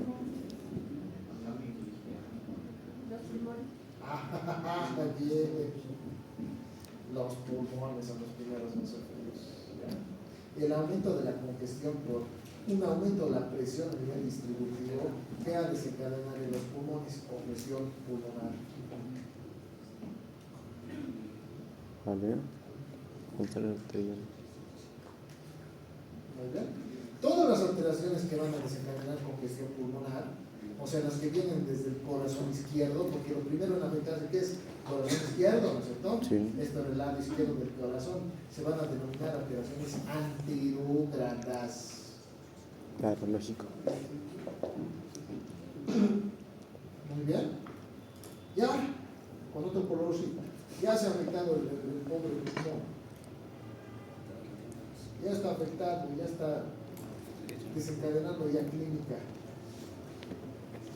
Bien. Los pulmones son los primeros en sufrir. El aumento de la congestión por un aumento de la presión a nivel distributivo que ha desencadenado en los pulmones congestión pulmonar. Vale. Juntar el arterial. Muy bien. Todas las alteraciones que van a desencadenar congestión pulmonar, o sea, las que vienen desde el corazón izquierdo, porque lo primero en afectarse que es corazón izquierdo, ¿no es cierto? Sí. Esto en el lado izquierdo del corazón, se van a denominar alteraciones anterógradas. Claro, lógico. Muy bien. Ya, con otro color, sí. Ya se ha afectado el pobre pulmón. Ya está afectado, ya está desencadenando ya clínica.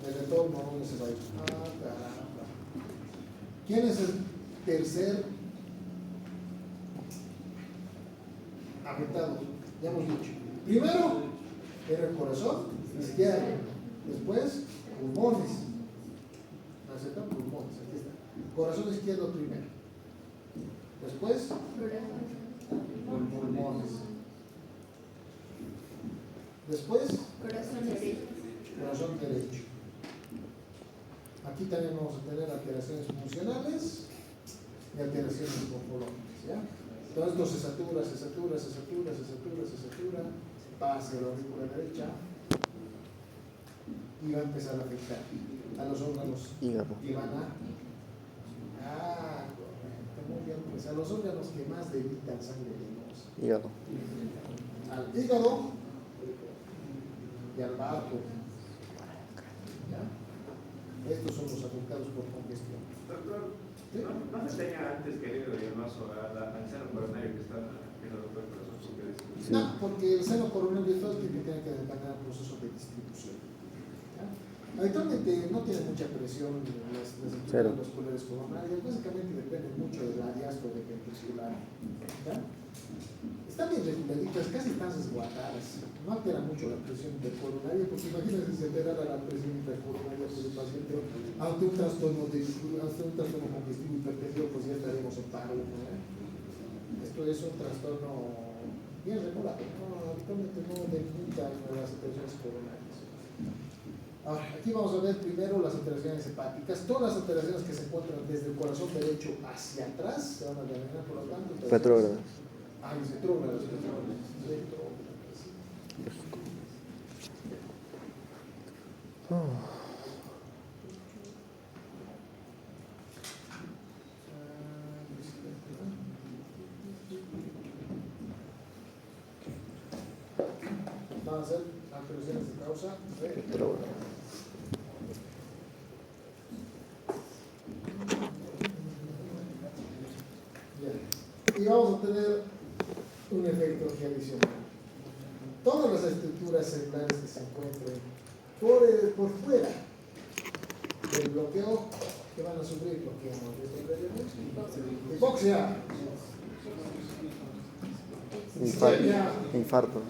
El retorno, ¿dónde se va a ir? Caramba. ¿Quién es el tercer afectado? Ya hemos dicho. Primero era el corazón izquierdo, después pulmones. ¿No es cierto? Pulmones, aquí está. Corazón izquierdo primero. Después pulmones. Después corazón derecho. Aquí también vamos a tener alteraciones funcionales y alteraciones morfológicas, ¿ya? Todo esto se satura, pasa a la aurícula derecha y va a empezar a afectar a los órganos Hígado. que van a... correcto, muy bien, pues a los órganos que más debilitan sangre venosa. Hígado. Al hígado y al bajo. ¿Ya? Estos son los afectados por congestión. Doctor, ¿Sí? ¿no se tenía antes querido diagnóstico al seno coronario que está en el doctor corazón? Sí. No, porque el seno coronario es el que tiene que determinar el proceso de distribución. ¿Ya? Habitualmente no tiene mucha presión las Cero. vasculares coronarias, básicamente depende mucho de la diástole ventricular. ¿Ya? Están bien reguladitas, casi están resguardadas. No altera mucho la presión intercoronaria, porque imagínense si se alterara la presión intercoronaria por el paciente ante un trastorno congestivo hipertensivo, pues ya estaríamos en paro, ¿no? Esto es un trastorno bien regulado, ¿no? Habitualmente no delimita las alteraciones coronarias. Ahora, aquí vamos a ver primero las alteraciones hepáticas. Todas las alteraciones que se encuentran desde el corazón derecho hacia atrás se van a denominar, por lo tanto, Retrógradas. Retrógradas. Van a ser alteraciones de causa Retrógradas. Bien. Y vamos a tener un efecto aquí adicional. Todas las estructuras celulares que se encuentren por fuera del bloqueo que van a sufrir lo que hemos visto previamente. Hipoxia. Infarto.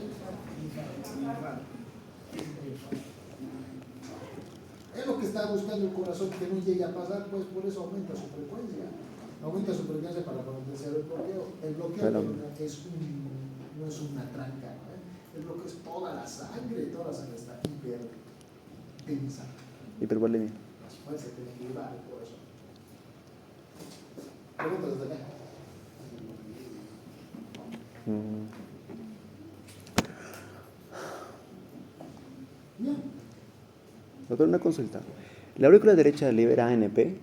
Es lo que está buscando el corazón, que no llegue a pasar, pues por eso aumenta su frecuencia. Aumenta su frecuencia para potenciar el bloqueo. El bloqueo Pero- no es una tranca, ¿no? El bloqueo es toda la sangre está hiper tensa. Hipervolemia. Las fuerzas tienen que llevar el corazón. Preguntas desde acá. Bien. Doctor, una consulta. La aurícula derecha libera ANP.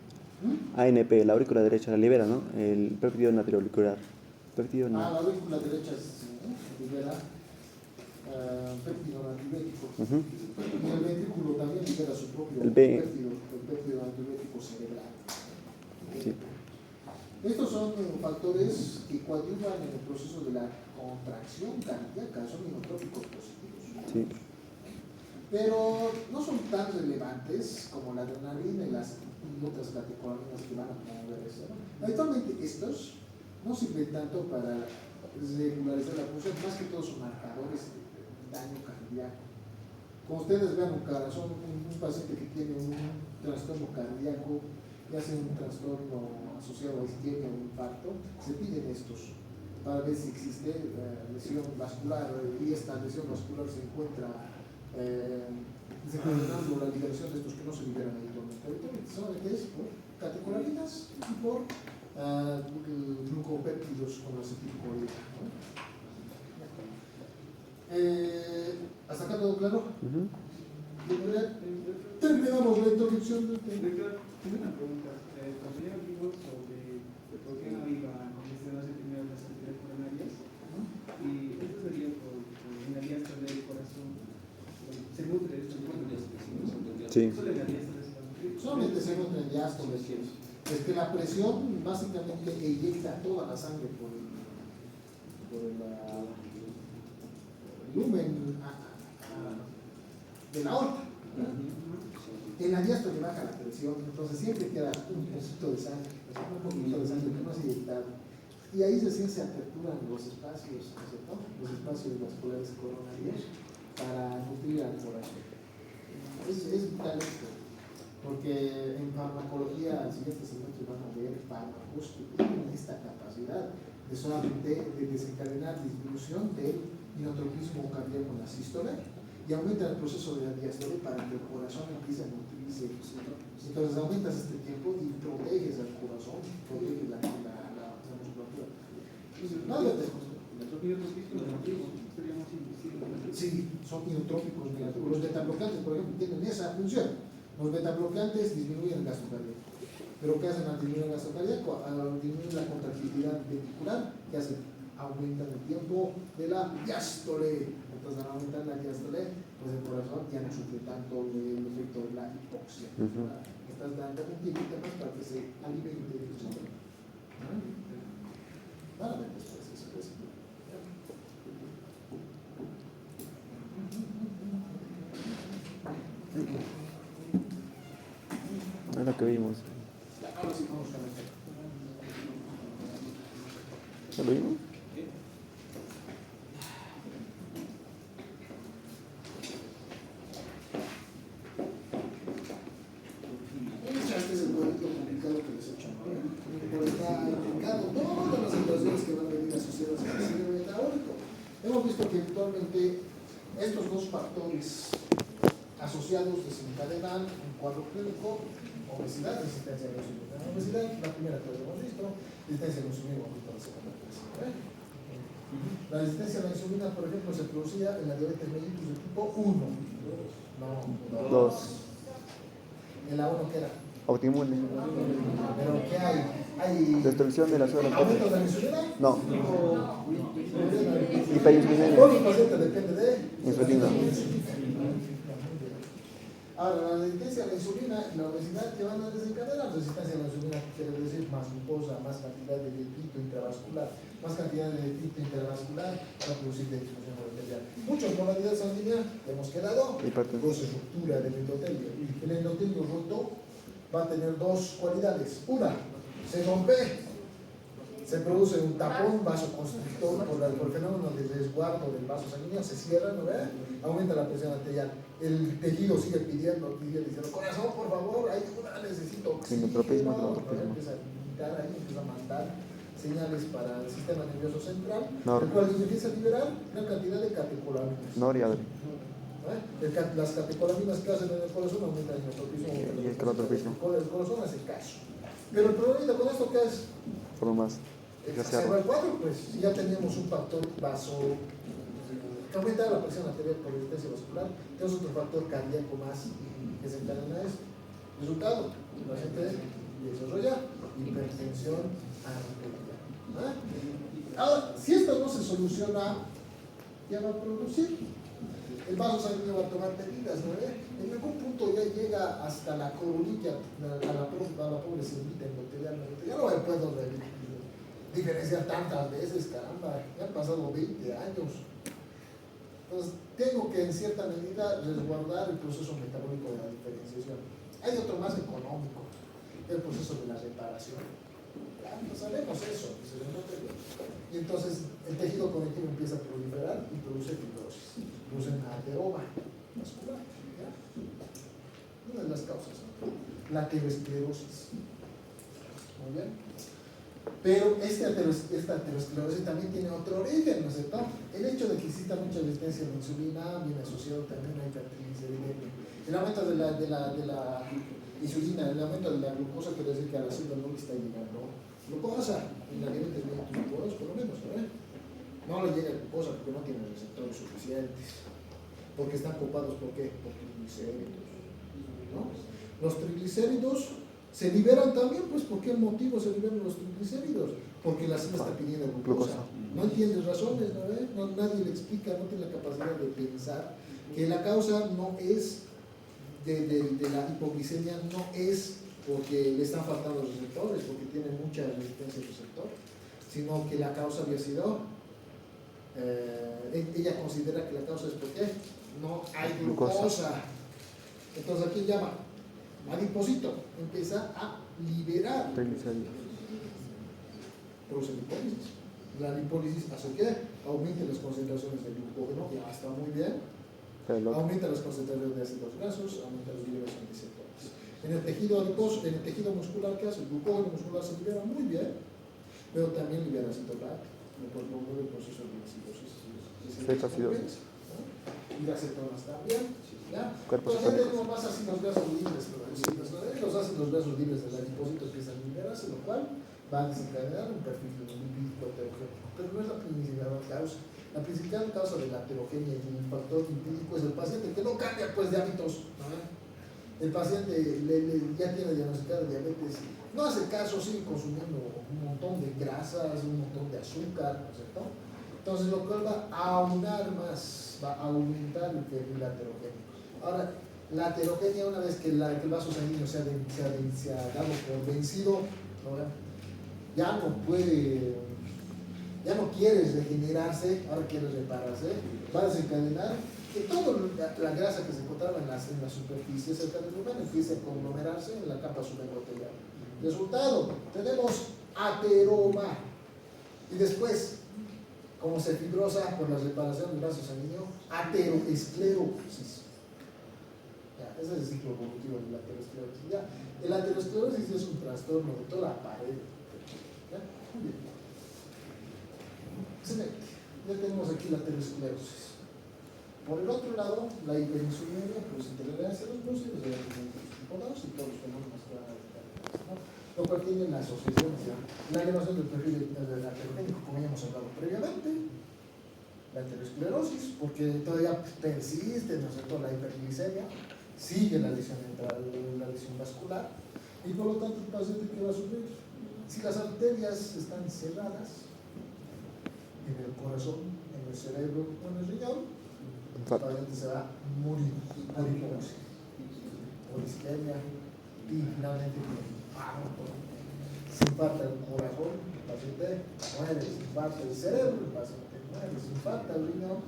ANP, la aurícula derecha la libera, ¿no? El péptido natriauricular. Péptido La aurícula derecha libera péptido natriurético. Y el ventrículo también libera su propio El B. péptido natriurético cerebral. Sí. Estos son factores que coadyuvan en el proceso de la contracción cardíaca, son inotrópicos positivos. Sí. Pero no son tan relevantes como la adrenalina y las otras catecolaminas que van a promover eso, ¿no? Habitualmente estos no sirven tanto para regularizar la función, más que todo son marcadores de daño cardíaco. Como ustedes vean un corazón, un paciente que tiene un trastorno cardíaco, ya sea un trastorno asociado a isquemia o infarto, se piden estos para ver si existe lesión vascular, y esta lesión vascular se encuentra desencadenando la liberación de estos que no se liberan habitualmente. Habitualmente solamente es por catecolaminas y por glucopéptidos con acetilcolina, ¿no? ¿Hasta acá todo claro? Terminamos la introducción del tema. Tengo una pregunta. Compañero dijo sobre por qué no iba a congestionarse primero las arterias coronarias. Y esto sería por en la diástole del corazón. Se nutre de esto. Sí. Solo en la diástole se va a nutrir. Solamente se encuentra en diástole. Es que la presión básicamente eyecta toda la sangre por el lumen de la aorta. En la diástole baja la presión, entonces siempre queda un poquito de sangre que no es eyectado. Y ahí recién se aperturan los espacios, ¿no es cierto? Los espacios vasculares coronarios para nutrir al corazón. Es vital esto, porque en farmacología al siguiente semestre van a ver fármacos que tienen esta capacidad de solamente desencadenar disminución del inotropismo cardíaco en la sístole y aumenta el proceso de la diástole para que el corazón empiece a nutrirse. Entonces aumentas este tiempo y proteges al corazón, proteges la musculatura. Sí, son inotrópicos negativos. Los betabloqueantes, por ejemplo, tienen esa función. Los betabloqueantes disminuyen el gasto cardíaco. ¿Pero qué hacen al disminuir el gasto cardíaco? Al disminuir la contractilidad ventricular, ¿qué hacen? Aumentan el tiempo de la diástole. Entonces, al aumentar la diástole, pues el corazón ya no sufre tanto el efecto de la hipoxia. Estás dando un tiempo más para que se alimente de su sangre. Para ver después eso es. Es lo que vimos. Ahora sí vamos con el tema. ¿Ya lo vimos? Este es el cuadrito complicado que les he hecho. Pero está indicado todas las situaciones que van a venir asociadas al síndrome metabólico. Hemos visto que actualmente estos dos factores asociados desencadenan un cuadro clínico: obesidad, resistencia a la insulina. La obesidad, la primera que hemos visto, resistencia a la insulina, hemos visto la segunda clase. La resistencia a la insulina, por ejemplo, se producía en la diabetes mellitus de tipo 1. No, 2. ¿En la 1 qué era? Autoinmune. ¿Pero qué hay? ¿Hay Destrucción de la célula. aumento de la insulina? No. Todo Hiperinsulinemia. el paciente depende de Insulina. Ahora, la resistencia a la insulina y la obesidad que van a desencadenar. Resistencia a la insulina quiere decir más glucosa, más cantidad de letrito intravascular. Más cantidad de letrito intravascular para producir disfunción arterial. Muchos modalidades sanguíneas hemos quedado. Entonces, ruptura del endotelio. El endotelio roto va a tener dos cualidades. Una, se rompe Se produce un tapón vasoconstrictor por el fenómeno de resguardo del vaso sanguíneo, se cierra, ¿no ve? Aumenta la presión arterial. El tejido sigue pidiendo, diciendo, corazón, por favor, ayuda, necesito oxígeno. Sinotropismo, ¿no? tropismo. Empieza a indicar ahí, empieza a mandar señales para el sistema nervioso central, Nor. el cual empieza a liberar una cantidad de catecolaminas. Noriadre. Las catecolaminas que hacen en el corazón aumentan el tropismo. Y el cronotropismo. El corazón hace caso. Pero el problema con esto, ¿qué es? Por lo más. Exacerba el cuadro, pues ya teníamos un factor que aumenta la presión arterial por resistencia vascular, tenemos otro factor cardíaco más que se encadena esto. Resultado, el paciente desarrolla hipertensión arterial. Ahora, si esto no se soluciona, ¿qué va a producir? El vaso sanguíneo va a tomar medidas, ¿no? En algún punto ya llega hasta la coronilla, a la pobre semita endotelial. Ya no me puedo diferenciar tantas veces, caramba, ya han pasado 20 años. Entonces, tengo que en cierta medida resguardar el proceso metabólico de la diferenciación. Hay otro más económico, el proceso de la reparación. Ya, no sabemos eso, que se le note bien. Y entonces el tejido conectivo empieza a proliferar y produce fibrosis, produce ateroma vascular. ¿Ya? Una de las causas, ¿no? La aterosclerosis. Muy bien. Pero esta aterosclerosis también tiene otro origen, ¿no es cierto? El hecho de que exista mucha resistencia a la insulina viene asociado también a hipertrigliceridemia. El aumento de la insulina, el aumento de la glucosa quiere decir que a la célula no le está llegando glucosa, en la diabetes mellitus por lo menos, ¿no? No le llega glucosa porque no tiene receptores suficientes, porque están ocupados ¿por qué? Por triglicéridos, ¿no? Los triglicéridos se liberan también, pues, ¿por qué motivo se liberan los triglicéridos? Porque la célula está pidiendo glucosa. No entiendes razones, ¿no? Nadie le explica, no tiene la capacidad de pensar que la causa no es de la hipoglicemia, no es porque le están faltando los receptores, porque tiene mucha resistencia al receptor, sino que la causa había sido, ella considera que la causa es porque no hay glucosa. Entonces, ¿a quién llama? Adipocito, empieza a liberar, produce lipólisis. La lipólisis hace que aumente las concentraciones de glucógeno, ya está muy bien, aumenta las concentraciones de ácidos grasos, aumenta los niveles de receptores. En el tejido adiposo, en el tejido muscular, ¿qué hace? El glucógeno muscular se libera muy bien, pero también libera citolacto, lo cual promueve el proceso de acidosis. Y las cetonas también. ¿Ya? Entonces ya tenemos más ácidos grasos libres producidos. Los ácidos grasos libres del adipósito empiezan a liberarse, lo cual va a desencadenar un perfil lipídico heterogéneo. Pero no es la principal causa. La principal causa de la heterogenia y el factor lipídico es el paciente que no cambia pues de hábitos, ¿no? El paciente ya tiene diagnosticada diabetes, no hace caso, sigue consumiendo un montón de grasas, un montón de azúcar, ¿no es cierto? Entonces lo cual va a aunar más, va a aumentar el perfil heterogéneo. Ahora, la heterogenia, una vez que el vaso sanguíneo se ha dado por vencido, ¿no? ya no quiere regenerarse, ahora quiere repararse, va a desencadenar que toda la grasa que se encontraba en la superficie cerca del lugar empiece a conglomerarse en la capa subendotellar. Resultado, tenemos ateroma. Y después, como se fibrosa por la reparación del vaso sanguíneo, ateroesclerosis. Ese es el ciclo evolutivo de la aterosclerosis. Ya, el aterosclerosis es un trastorno de toda la pared. ¿Ya? Muy bien. Excelente. Ya tenemos aquí la aterosclerosis. Por el otro lado, la hiperinsulinemia, pues intolerancia a los glúcidos, de alimentos tipo 2 y todos los fenómenos que van a determinar, ¿no? Lo cual tiene la asociación, la elevación del perfil del aterogénico, como ya hemos hablado previamente, la aterosclerosis, porque todavía persiste, ¿no es cierto?, la hiperglicemia, sigue la lesión vascular, y por lo tanto el paciente que va a sufrir, si las arterias están cerradas en el corazón, en el cerebro o en el riñón, el paciente se va a morir por hipoxia, por isquemia y finalmente se infarta el corazón, el paciente muere, se infarta el cerebro, el paciente muere, se infarta el riñón,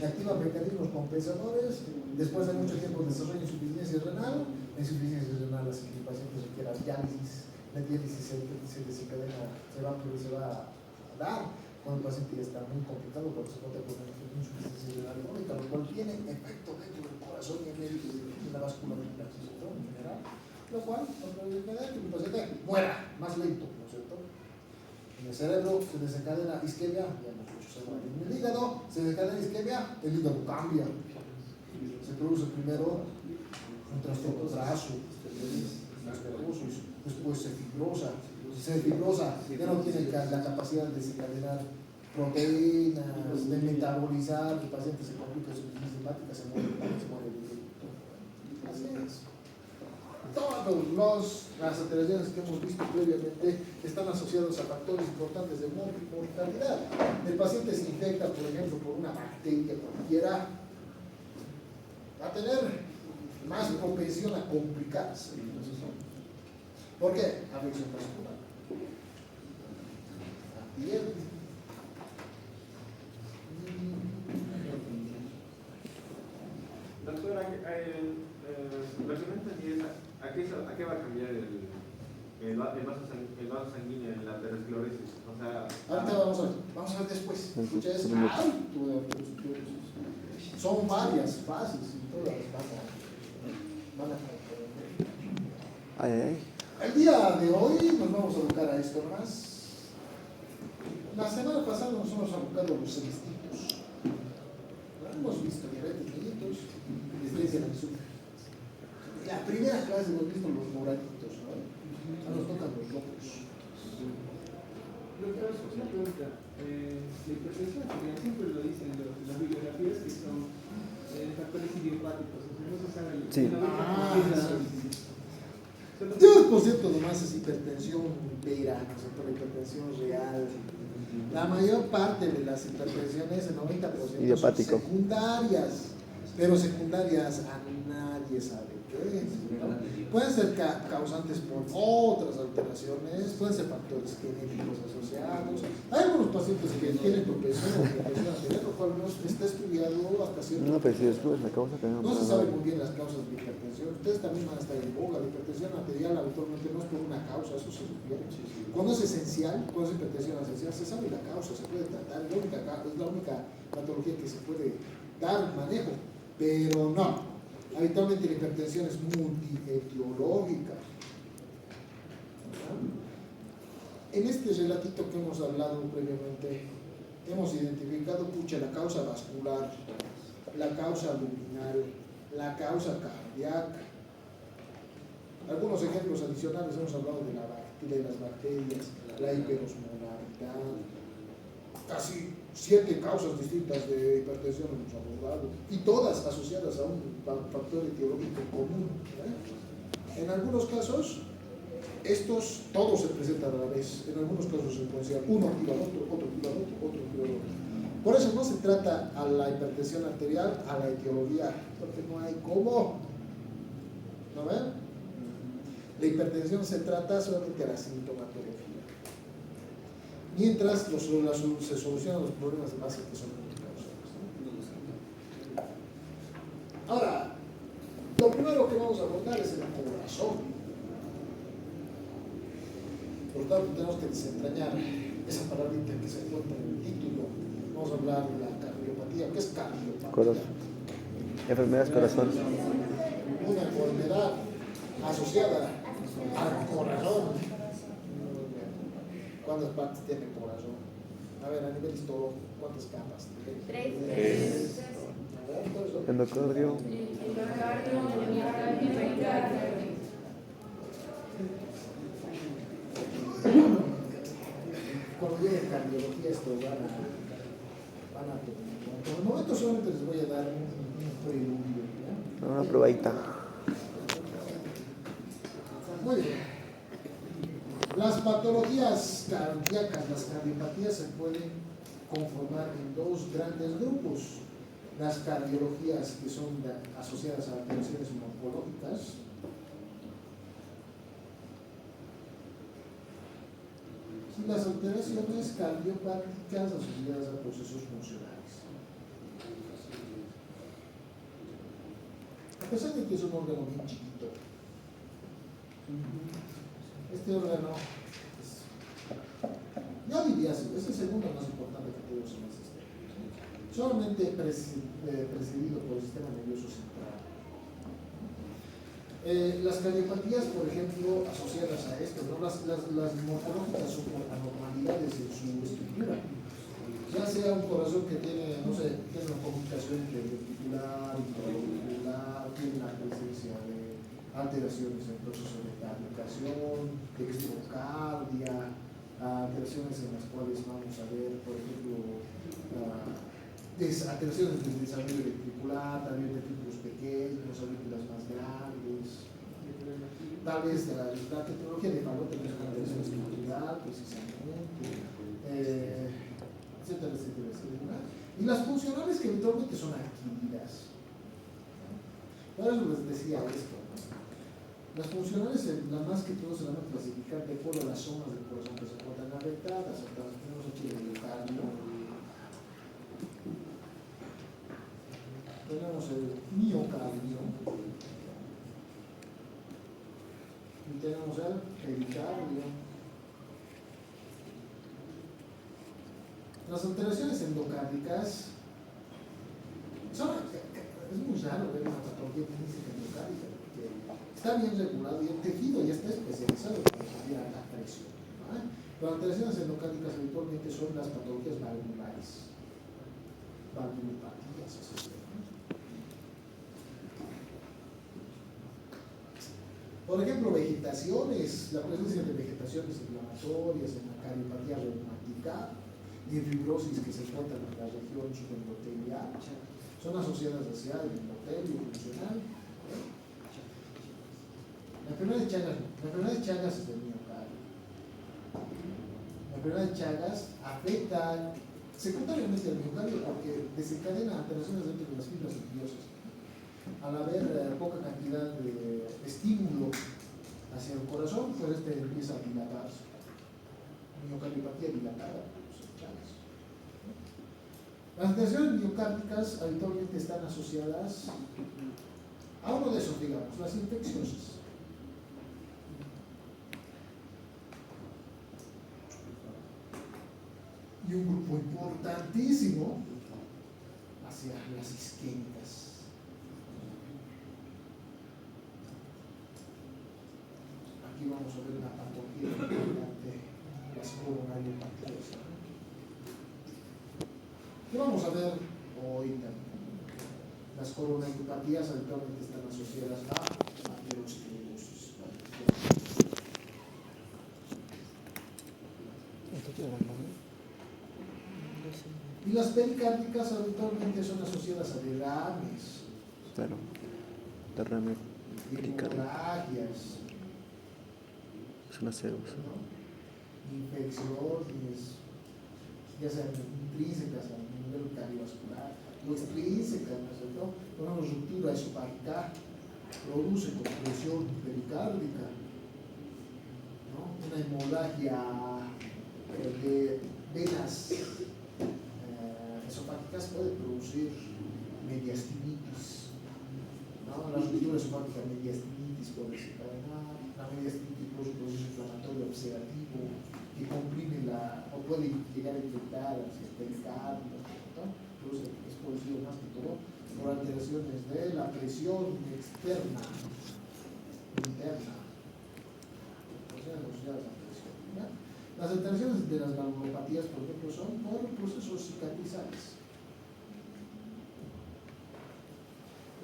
activa mecanismos compensadores, después de mucho tiempo desarrolla insuficiencia renal hace que el paciente requiera diálisis la diálisis se desencadena, se va a dar cuando el paciente ya está muy complicado porque se encuentra con insuficiencia renal crónica, lo cual tiene efecto dentro del corazón y en la vasculatura en general, lo cual puede generar que el paciente muera más lento, ¿no es cierto? En el cerebro se desencadena isquemia, ya hemos dicho, en el hígado se desencadena isquemia, el hígado cambia, se produce primero un trastorno graso, después se fibrosa, ya no tiene la capacidad de desencadenar proteínas, de metabolizar, el paciente se complica su crisis hepática, se muere el directo. Así es. Todas las alteraciones que hemos visto previamente están asociadas a factores importantes de mortalidad. El paciente se infecta, por ejemplo, por una bacteria cualquiera, va a tener más propensión a complicarse. ¿Por qué? Afección vascular. Doctora, lo que no entendí es ¿a qué va a cambiar el vaso sanguíneo en la aterosclerosis? O sea, ahorita vamos a ver después. Escucha, es alto. Son varias fases y todas van a comprender. Ay. El día de hoy nos vamos a abocar a esto más. La semana pasada nos hemos abocado a los celestitos. Hemos visto diabetes mellitus, dislexia en azúcar. La primera clase hemos visto los moraditos, ¿no? Ahora nos tocan los locos. Doctor, una pregunta. La hipertensión arterial siempre lo dicen las bibliografías que son factores idiopáticos, o sea, no se sabe el Sí. 10% nomás es hipertensión vera, ¿no es cierto? La hipertensión real. La mayor parte de las hipertensiones, el 90%, Idiopático. son secundarias, pero secundarias a nadie sabe qué es, ¿no? Pueden ser causantes por otras alteraciones, pueden ser factores genéticos asociados. Hay algunos pacientes que tienen propensión a hipertensión arterial, lo cual no está estudiado hasta cierto No, pero si punto. descubres la causa que No se sabe muy bien las causas de hipertensión. Ustedes también van a estar en boga. La hipertensión arterial habitualmente no es por una causa, eso se refiere. Cuando es esencial, cuando es hipertensión esencial, se sabe la causa, se puede tratar, es la única patología que se puede dar manejo, pero no. Habitualmente la hipertensión es multietiológica. En este relatito que hemos hablado previamente, hemos identificado la causa vascular, la causa luminal, la causa cardíaca. Algunos ejemplos adicionales hemos hablado de las bacterias, la hiperosmolaridad, casi 7 causas distintas de hipertensión hemos abordado y todas asociadas a un factor etiológico común. En algunos casos, estos todos se presentan a la vez, en algunos casos secuencial, uno activa al otro activa al otro activa al otro. Por eso no se trata a la hipertensión arterial, a la etiología, porque no hay cómo. ¿No ven? La hipertensión se trata solamente a la sintomatología. Mientras se solucionan los problemas de base que son multicausales. Ahora, lo primero que vamos a abordar es el corazón. Por lo tanto, tenemos que desentrañar esa palabrita que se encuentra en el título. Vamos a hablar de la cardiopatía. ¿Qué es cardiopatía? Corazón. Enfermedades corazón. Una enfermedad asociada al corazón. ¿Cuántas partes tiene el corazón? A ver, a nivel histórico, ¿cuántas capas? 3. Endocardio. Cuando llegue cardiología, esto van a por el momento solamente les voy a dar un preludio. ¿Ya? Una probadita. Muy bien. Las patologías cardíacas, las cardiopatías se pueden conformar en dos grandes grupos. Las cardiologías que son asociadas a alteraciones morfológicas y las alteraciones cardiopáticas asociadas a procesos funcionales. A pesar de que es un órgano bien chiquito, Este órgano, yo diría así, es el segundo más importante que tenemos en el sistema. Solamente precedido por el sistema nervioso central. Las cardiopatías, por ejemplo, asociadas a esto, ¿no? Las morfológicas son por anormalidades en su estructura. Ya sea un corazón que tiene, no sé, tiene una comunicación ventricular, intraventricular, tiene la presencia de alteraciones en el proceso de fabricación, de extrocardia, alteraciones en las cuales vamos a ver, por ejemplo, alteraciones del desarrollo ventricular, también ventrículos pequeños, auriculares más grandes, tal vez la tecnología de Fallot también es una alteración estructural, precisamente, etcétera, etcétera, etcétera. Y las funcionales que eventualmente son adquiridas. Por eso les decía esto, ¿no? Las funcionales, la más que todo se van a clasificar de acuerdo a las zonas del corazón que se encuentran afectadas. Entonces tenemos aquí el miocardio, tenemos el miocardio y tenemos el pericardio. Las alteraciones endocárdicas es muy raro ver una patología clínica endocárdica porque está bien regulado y el tejido ya está especializado para responder a la presión, ¿vale? Las alteraciones endocárdicas habitualmente son las patologías valvulares, valvulopatías, etc. Por ejemplo, vegetaciones, la presencia de vegetaciones inflamatorias en la cardiopatía reumática y fibrosis que se encuentran en la región subendotelial son asociadas hacia el endotelio funcional. La enfermedad de Chagas es del miocardio. La enfermedad de Chagas afecta secundariamente al miocardio porque desencadena alteraciones dentro de las fibras nerviosas. Al haber poca cantidad de estímulo hacia el corazón, pues este empieza a dilatarse. Miocardiopatía dilatada. Las alteraciones miocárdicas habitualmente están asociadas a uno de esos, digamos, las infecciosas. Y un grupo importantísimo hacia las isquémicas. Aquí vamos a ver una patología importante, las coronariopatías. ¿Qué vamos a ver hoy también? Las coronariopatías habitualmente están asociadas a aterosclerosis. Y las pericárdicas habitualmente son asociadas a derrames. Claro, derrame pericárdico. Hemorragias. Es una cero. Infecciones, ya sean intrínsecas a nivel cardiovascular o extrínsecas, ¿no es cierto? Una ruptura esofágica produce compresión pericárdica, ¿no? Una hemorragia de venas esofágicas puede producir mediastinitis, ¿no? La ruptura esofágica mediastinitis puede desencadenar, la mediastinitis produce un proceso inflamatorio observativo que comprime o puede llegar a infectar al pericardio, ¿no? Entonces es producido más que todo por alteraciones de la presión externa, interna, asociadas a la presión, ¿no? Las alteraciones de las valvulopatías, por ejemplo, son por procesos cicatrizales.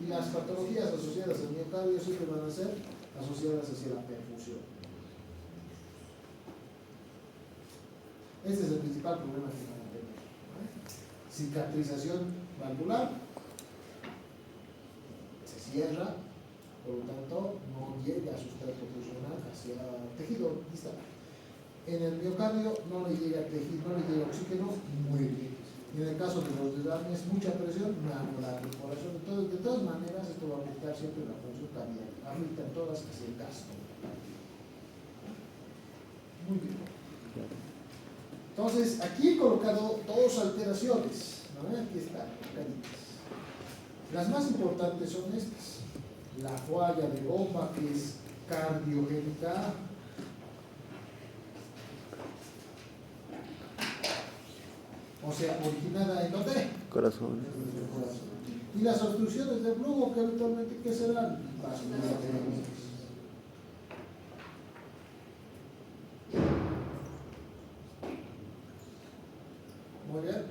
Y las patologías asociadas al miocardio siempre van a ser asociadas hacia la perfusión. Este es el principal problema que van a tener, ¿no? Cicatrización valvular, se cierra, por lo tanto no llega a sustrato funcional hacia tejido distal. En el miocardio no le llega tejido, no le llega oxígeno, muere. Y en el caso de los derrames, mucha presión, no anular el corazón. Entonces, de todas maneras, esto va a afectar siempre la función cardíaca. Afecta en todas hacia el gasto. Muy bien. Entonces, aquí he colocado dos alteraciones, ¿no? Aquí están, las más importantes son estas. La falla de bomba, que es cardiogénica, O sea, originada en dónde? Corazón. En el corazón. Y las obstrucciones de flujo, que habitualmente, ¿qué serán? Vasculares. Muy bien.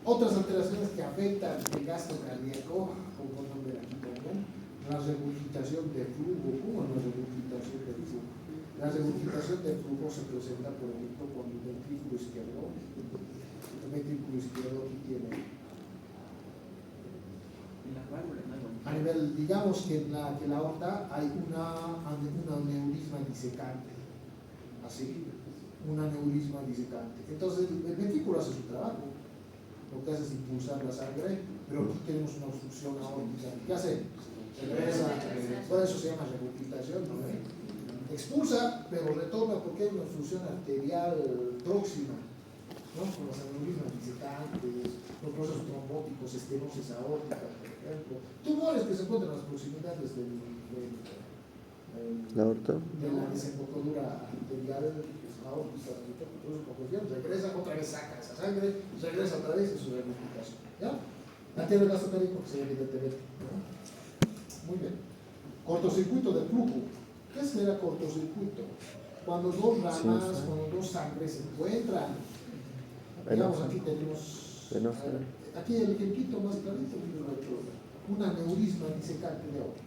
Otras alteraciones que afectan el gasto cardíaco, como por nombre aquí también, la regurgitación de flujo. ¿Cómo es la regurgitación de flujo? La regurgitación de flujo se presenta, por ejemplo, con el ventrículo izquierdo. El ventrículo izquierdo aquí tiene. A nivel, digamos que en la aorta hay un aneurisma disecante. Así, un aneurisma disecante. Entonces, el ventrículo hace su trabajo. Lo que hace es impulsar la sangre, pero aquí tenemos una obstrucción aórtica. ¿Qué hace? Regresa. Por eso se llama regurgitación, ¿no? Expulsa, pero retorna porque hay una obstrucción arterial próxima, ¿no? Con los aneurismas disecantes, los procesos trombóticos, estenosis aórtica, por ejemplo. Tumores que se encuentran en las proximidades de La aorta. la desembocadura arterial aórtica. Entonces, regresa, otra vez saca esa sangre, regresa otra vez en su regurgitación. ¿Ya? Anterior al gasto cardíaco, que se llama evidentemente. ¿No? Muy bien. Cortocircuito de flujo. ¿Qué será cortocircuito? Cuando dos ramas, cuando dos sangres se encuentran. Digamos, aquí tenemos. Aquí el ejemplito más clarito, un aneurisma disecante de aorta.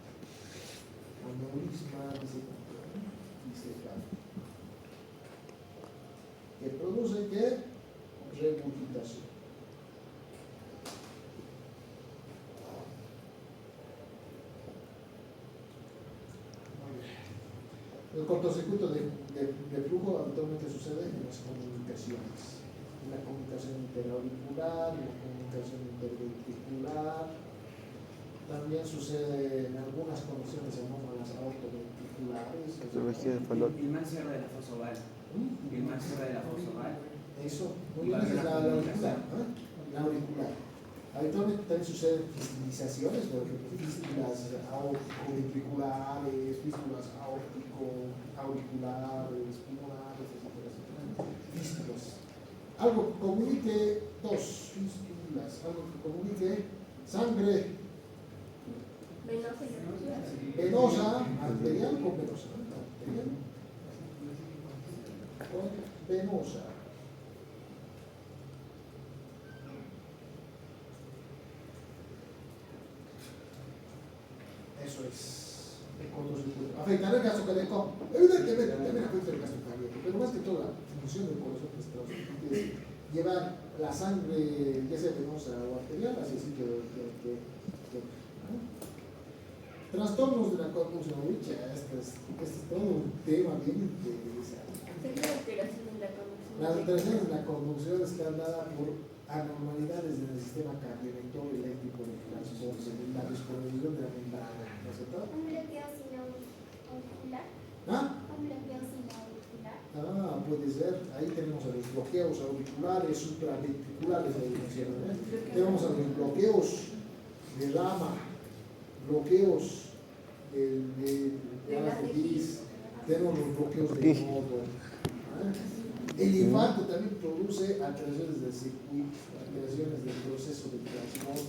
Aneurisma disecante. Que produce ¿qué? Regurgitación. El cortocircuito de flujo habitualmente sucede en las comunicaciones. En la comunicación interauricular, en la comunicación interventricular. También sucede en algunas condiciones anómalas aortoventriculares. El mal cierre de la fosa oval. El mal cierre de la fosa oval. Eso, muy bien, es la auricular. La auricular. Habitualmente también suceden fistilizaciones, por ejemplo, fístulas auricular,es fístulas auriculares, pulmonares, etc. Fístulas. Algo que comunique dos fístulas, algo que comunique sangre venosa, arterial con venosa. Arterial con venosa. Eso es el cortocircuito. ¿Afectará el gasto cardíaco? Evidentemente, también afecta el gasto cardíaco, pero más que todo la función del corazón es llevar la sangre, ya sea venosa o arterial, hacia el sitio ¿no? Trastornos de la conducción. Este es todo un tema bien interesante. Las alteraciones de la conducción están dadas por anormalidades en el sistema cardiovetor eléctrico de transporte, la disposición de la membrana, ¿no es cierto? ¿Un bloqueo sin auricular? ¿Ah? ¿Un bloqueo sin auricular? Puede ser. Ahí tenemos a los bloqueos auriculares, supraventriculares, tenemos a los bloqueos de rama, bloqueos de tenemos los bloqueos de nodo. El infarto también produce alteraciones del circuito, alteraciones del proceso de creación.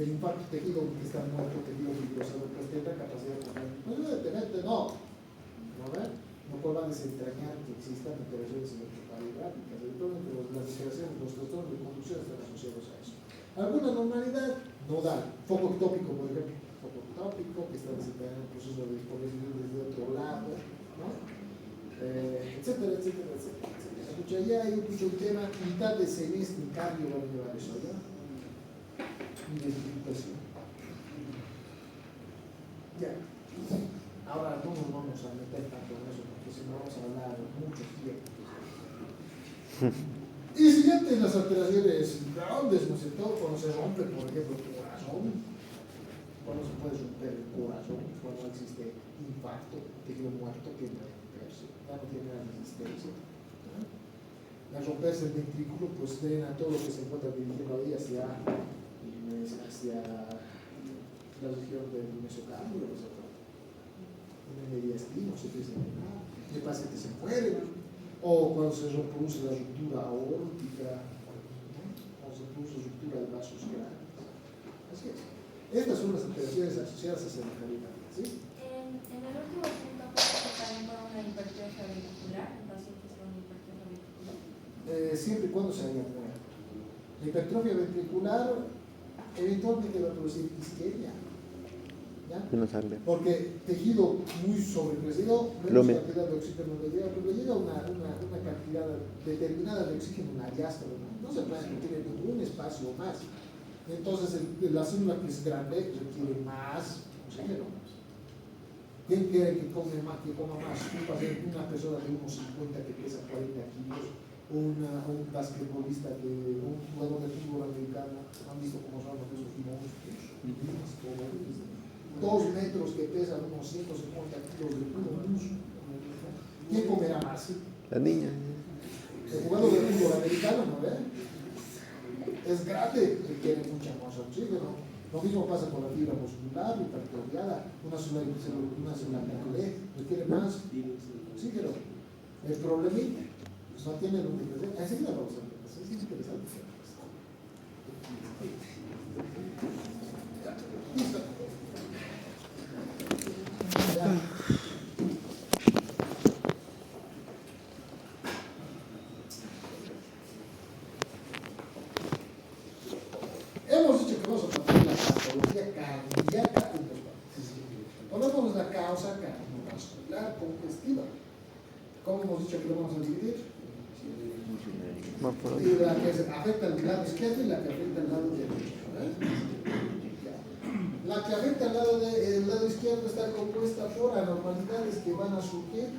El infarto, tejido que está muerto, tejido fibrosado, pues tiene la capacidad de comer. No, evidentemente no. ¿No ven? No puedan desentrañar que existan alteraciones electrocardiográficas. Eventualmente las alteraciones, los trastornos de conducción están asociados a eso. ¿Alguna normalidad? Nodal. Foco ectópico, por ejemplo. Foco ectópico, que está desentrañando el proceso de disposición desde otro lado, ¿no? Etcétera, etcétera, etcétera. Ya hay un tema, mitad de semestre en cardio va a llevar eso, ¿ya? Identificación. Ya. Ahora no nos vamos a meter tanto en eso, porque si no vamos a hablar mucho tiempo. Y siguiente, las alteraciones grandes, ¿no es cierto? Cuando se rompe, por ejemplo, el corazón, cuando se puede romper el corazón, cuando existe infarto, tejido muerto, tiende a romperse, ya no tiene la resistencia. Al romperse el ventrículo, pues drena todo lo que se encuentra dirigiendo ahí hacia la región del mesocardio, en el mediastino, se empieza a drenar, el paciente se muere, o cuando se reproduce la ruptura aórtica, ¿no? Cuando se incluso ruptura de vasos grandes. Así es. Estas son las alteraciones asociadas a cerebralidad, ¿sí? En el último punto, ¿cómo se también con una hipertrofia ventricular? En pacientes con hipertrofia ventricular. Siempre y cuando se haya muerto. La hipertrofia ventricular eventualmente va a producir isquemia. ¿Ya? Menos sangre. Porque tejido muy sobrecrecido, menos Lumen. cantidad de oxígeno le llega, pero le llega una cantidad determinada de oxígeno, una diástole, no se puede meter en ningún espacio más. Entonces la célula que es grande requiere más oxígeno. ¿Quién quiere que coma más? Una persona de unos 50 que pesa 40 kilos, un basquetbolista, un jugador de fútbol americano, han visto cómo son esos monstruos, 2 metros que pesan unos 150 kilos de puro músculo. ¿Quién comerá más? La niña. El jugador de fútbol americano, ¿no ve? Es grande, requiere mucha más oxígeno. Lo mismo pasa con la fibra muscular, hipertrofiada, una célula grande, requiere más oxígeno. El problemita, pues no tiene lo que crecer. Enseguida vamos a ver, es interesante. Listo. Ya. Hemos dicho que vamos a tratar la patología cardíaca en los pacientes. Ponemos la causa cardiovascular congestiva. ¿Cómo hemos dicho que lo vamos a dividir? Y la que afecta al lado izquierdo y la que afecta al lado derecho. La que afecta al lado izquierdo está compuesta por anormalidades que van a surgir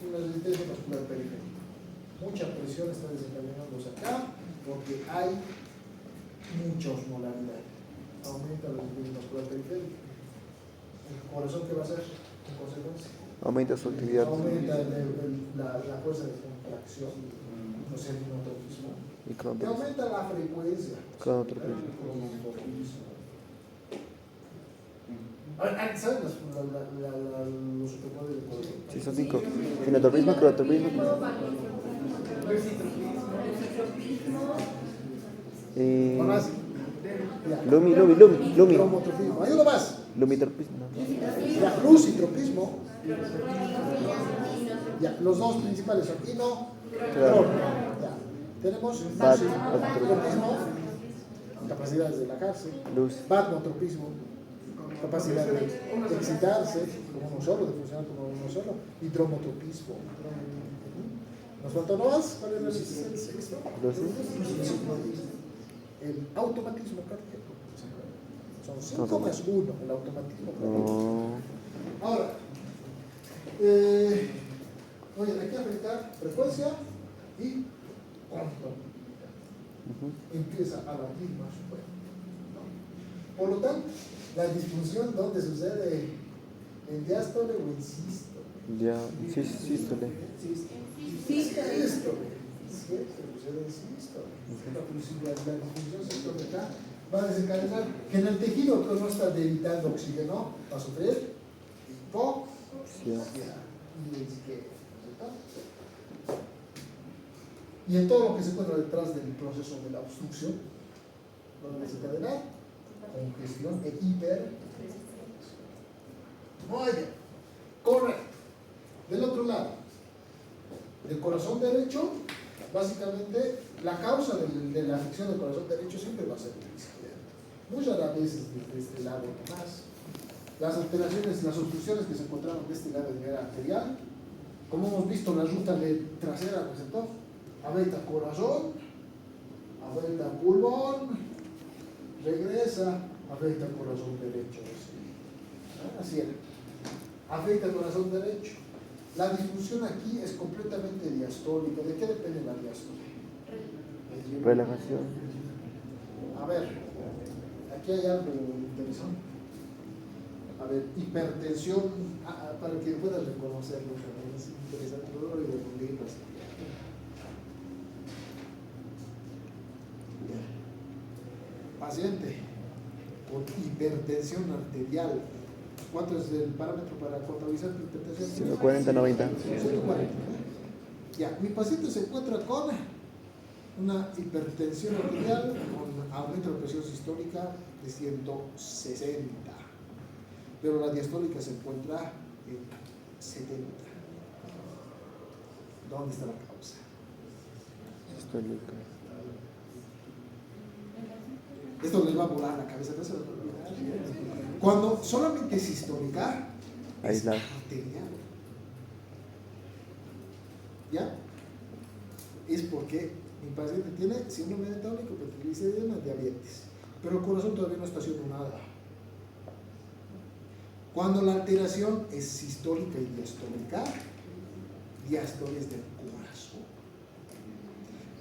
en la resistencia vascular periférica. Mucha presión está desencadenándose acá porque hay mucha osmolaridad. Aumenta la resistencia vascular periférica. ¿El corazón qué va a hacer en consecuencia? Aumenta su actividad. Aumenta la fuerza de contracción, o sea, el miotropismo. Y Y aumenta la frecuencia. cronotropismo. ¿Saben los superpoderes del corazón? Sí, son 5. Fenotropismo, cronotropismo. Más. Lumi. Cromotropismo. Hay uno más. Lumitropismo. Ya, lucitropismo. Ya, los dos principales son ino, Claro. ya. Tenemos Bat- lucitropismo, capacidad de relajarse. Luz. Batmotropismo, capacidad de excitarse como uno solo, de funcionar como uno solo. Y dromotropismo. ¿Nos faltó uno más? ¿Cuál es el sexto? El automatismo cardíaco. Son 5 más 1, el automatismo cardíaco. Oh. Ahora, oye, hay que afectar frecuencia y cuánto empieza a latir más fuerte, ¿no? Por lo tanto, la disfunción, ¿dónde sucede? ¿En diástole o en sístole? Ya, sístole. Sístole. Sucede en sístole. La disfunción sistólica va a desencadenar que en el tejido que no está debilitando oxígeno, va a sufrir hipoxia y isquemia. Y en todo lo que se encuentra detrás del proceso de la obstrucción, va a desencadenar congestión e hipertensión. Muy bien, correcto. Del otro lado, del corazón derecho, básicamente la causa de la afección del corazón derecho siempre va a ser el izquierdo. Muy raras veces desde este lado nomás. Las alteraciones, las obstrucciones que se encontraron de este lado de manera arterial, como hemos visto la ruta trasera, ¿no es cierto? Afecta corazón, afecta pulmón, regresa, afecta corazón derecho. Así era. Afecta corazón derecho. La disfunción aquí es completamente diastólica. ¿De qué depende la diástole? Relajación. A ver, aquí hay algo interesante. A ver, hipertensión, para que puedas reconocerlo, es interesante. Lo voy a difundir así. Paciente con hipertensión arterial. ¿Cuánto es el parámetro para contabilizar la hipertensión? 140-90. 140. Ya, mi paciente se encuentra con una hipertensión arterial con aumento de presión sistólica de 160, pero la diastólica se encuentra en 70. ¿Dónde está la causa? Sistólica. Esto les va a volar la cabeza, no se lo olviden. Cuando solamente es sistólica, es Aislar. arterial. ¿Ya? Es porque mi paciente tiene síndrome metabólico, hipertriglicéridos, diabetes, pero el corazón todavía no está haciendo nada. Cuando la alteración es sistólica y diastólica, diástole es del corazón.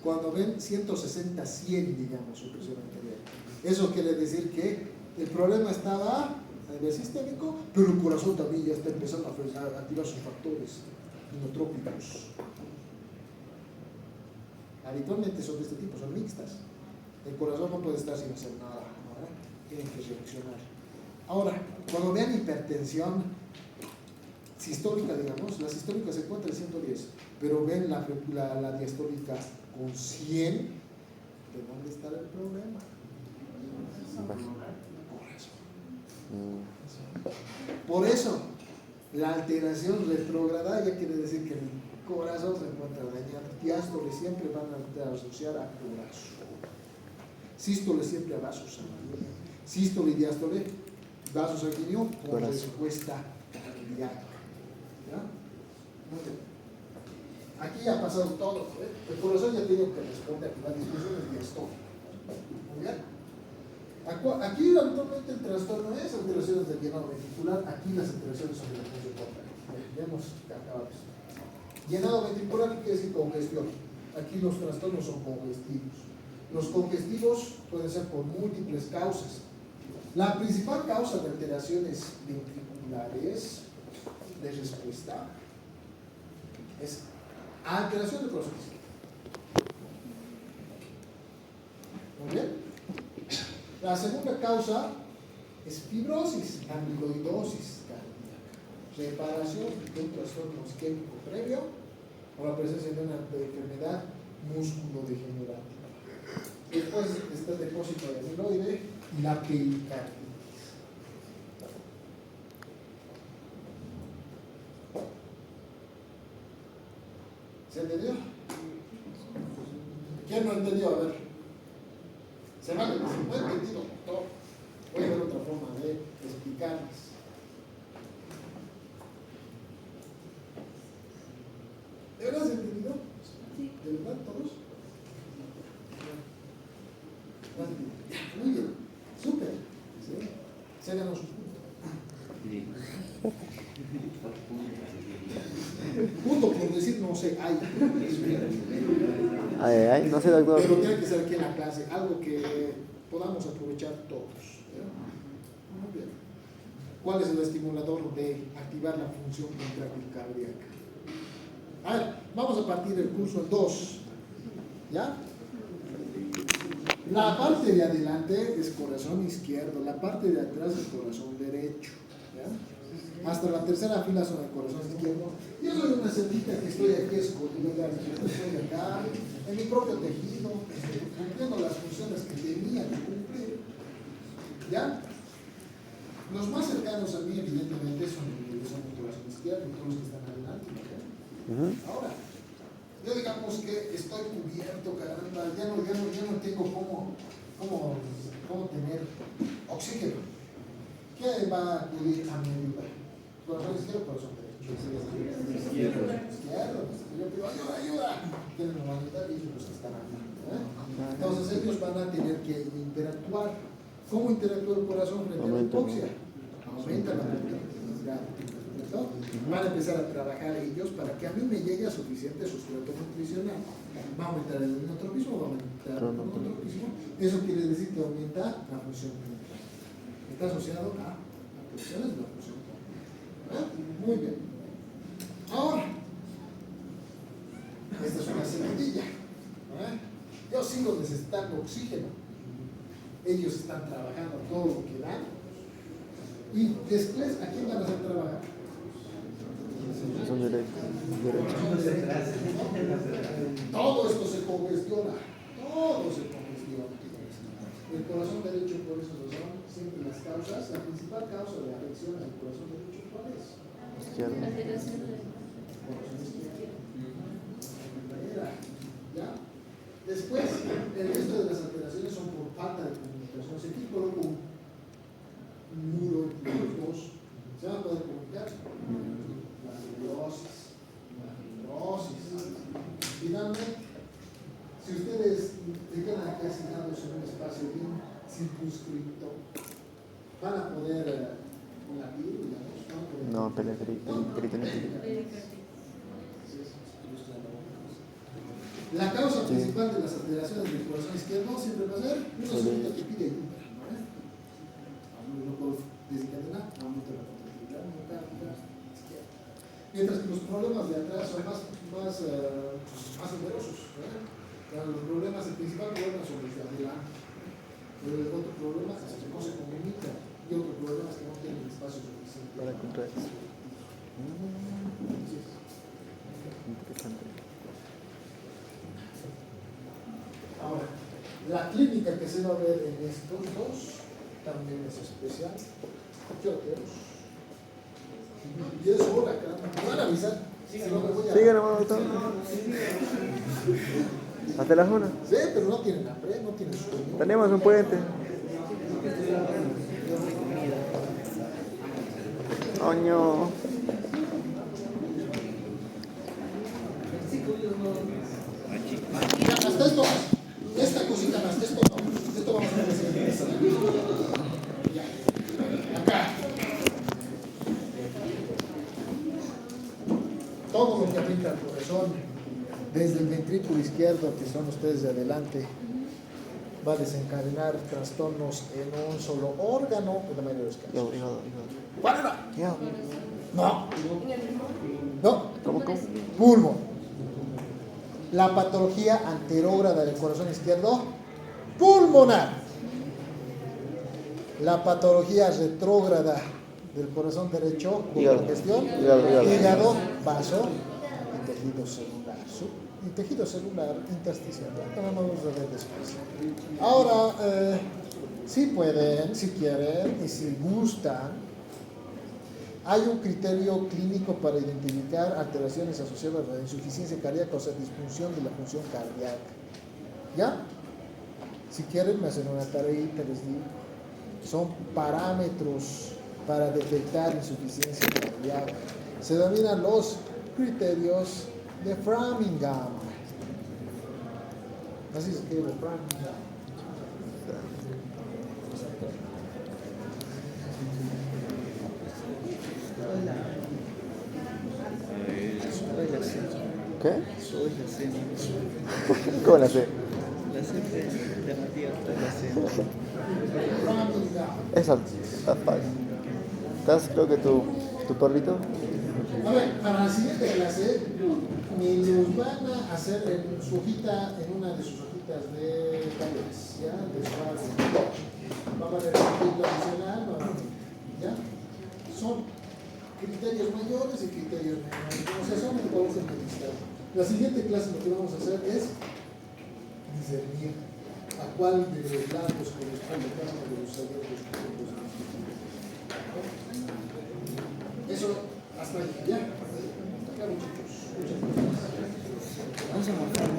Cuando ven 160, 100, digamos, su presión arterial, eso quiere decir que el problema estaba a nivel sistémico, pero el corazón también ya está empezando a activar sus factores inotrópicos. Habitualmente son de este tipo, son mixtas. El corazón no puede estar sin hacer nada, ¿no? Tienen que reaccionar. Ahora, cuando vean hipertensión sistólica, digamos, la sistólica se encuentra en 110, pero ven la diastólica con 100, ¿de dónde está el problema? Por eso, la alteración retrógrada ya quiere decir que el corazón se encuentra dañado. Diástole siempre van a asociar a corazón. Sístole siempre a vaso sanguíneo. Sístole y diástole, vaso sanguíneo con respuesta cardíaca. ¿Ya? Muy bien. Aquí ya ha pasado todo. El corazón ya tiene que responder. La discusión es diastólica. Muy bien. Aquí habitualmente el trastorno es alteraciones del llenado ventricular. Aquí las alteraciones son de la función cardíaca. Vemos que acabamos. Llenado ventricular, ¿qué quiere decir congestión? Aquí los trastornos son congestivos. Los congestivos pueden ser por múltiples causas. La principal causa de alteraciones ventriculares de respuesta es alteración del corazón. Muy bien. La segunda causa es fibrosis, amiloidosis cardíaca, reparación de un trastorno isquémico previo o la presencia de una enfermedad músculo-degenerativa. Después está el depósito de amiloide y la pericarditis. ¿Se entendió? ¿Quién no entendió? A ver. Se vale, se puede entendido, doctor. Voy a ver otra forma de explicarles. ¿De verdad se entendido? Sí. ¿De verdad todos? Muy bien, súper. ¿Sí? Se ganó su punto. Punto por decir no sé, Ay, no sé, doctor. pero tiene que ser aquí en la clase, algo que podamos aprovechar todos. Muy bien. ¿Cuál es el estimulador de activar la función contráctil cardíaca? A ver, vamos a partir del curso en 2. ¿Ya? La parte de adelante es corazón izquierdo, la parte de atrás es corazón derecho. ¿Ya? Hasta la tercera fila son el corazón izquierdo. Yo soy una cerdita que estoy aquí escondida, estoy acá, en mi propio tejido, cumpliendo las funciones que tenía que cumplir. ¿Ya? Los más cercanos a mí, evidentemente, son el corazón izquierdo y todos los que están adelante. Ahora, yo digamos que estoy cubierto, caramba, ya no tengo cómo tener oxígeno. ¿Qué va a acudir a mi ayuda? ¿Corazón izquierdo o corazón derecho? Izquierdo. Yo pido ayuda. ¿Quiénes me van a ayudar? Ellos los que están acá. Entonces ellos van a tener que interactuar. ¿Cómo interactúa el corazón frente a la hipoxia? Aumenta la temperatura. Van a empezar a trabajar ellos para que a mí me llegue a suficiente sustrato nutricional. Va a aumentar el inotropismo, va a aumentar el monotropismo. Eso quiere decir que aumenta la función clínica. Está asociado a alteraciones de la función clínica. Muy bien. Ahora, esta es una semillilla. Yo sigo necesitando oxígeno. Ellos están trabajando todo lo que dan. Y después, ¿a quién van a hacer trabajar? Son derechos. Todo esto se congestiona. todo se congestiva. El corazón derecho, por esa razón, siempre las causas, la principal causa de afecciones del corazón derecho, ¿cuál es? Izquierda. Corazón izquierdo. ¿Ya? Después, el resto de las alteraciones son por falta de comunicación. Si aquí coloco un muro entre los dos, ¿se van a poder comunicar? La fibrosis. Finalmente, si ustedes se quedan aquí asignados en un espacio bien circunscrito, van a poder latir, digamos, van a poder... No, peritonitis. La causa principal de las alteraciones del corazón izquierdo siempre va a ser una solita que pide ayuda, ¿no puedo desencadenar, aumento de la contractilidad miocárdica izquierda. Mientras que los problemas de atrás son más numerosos, los problemas, el principal problema son los de adelante, pero el otro problema es que no se comunica y otro problema es que no tienen espacio suficiente para contraerse. Interesante. Ahora, la clínica que se va a ver en estos dos también es especial. Yo creo. Y es hora, caramba. ¿Me van a avisar? Si no me voy a... Sigan, hermano, doctor. Hasta las 1. Sí, pero no tienen hambre, no tienen sueño. Tenemos un puente. Coño. Hasta esto, esta cosita más, esto no. Esto vamos a ver. Ya. Acá. Todo lo que aplica al corazón, desde el ventrículo izquierdo, que son ustedes de adelante, va a desencadenar trastornos en un solo órgano en la mayoría de los casos. Hígado. ¿Cuál era? Hígado. No. No. ¿Cómo? Pulmón. La patología anterógrada del corazón izquierdo, pulmonar. La patología retrógrada del corazón derecho, Hígado. congestión, hígado, vaso y tejido celular. Y tejido celular intersticial. Pero vamos a ver después. Ahora, si pueden, si quieren y si gustan, hay un criterio clínico para identificar alteraciones asociadas a la insuficiencia cardíaca, o sea, disfunción de la función cardíaca. ¿Ya? Si quieren, me hacen una tareita, les digo. Son parámetros para detectar insuficiencia cardíaca. Se denominan los criterios de Framingham. Así se escribe Framingham. ¿Qué? Soy la C. ¿Cómo la sé? La C alternativa de la C. Esa fácil. ¿Estás, creo que tu perrito? A ver, para la siguiente clase, me los van a hacer en su hojita, en una de sus hojitas de talleres, ¿ya? De su base. Vamos a ver el criterio adicional, ¿ya? Son criterios mayores y criterios menores, o sea, son un poco de listado. La siguiente clase lo que vamos a hacer es discernir a cuál de los lados corresponde cada uno de los sabores clínicos. Eso hasta ahí, ¿ya? Muchas gracias. Vamos a marcar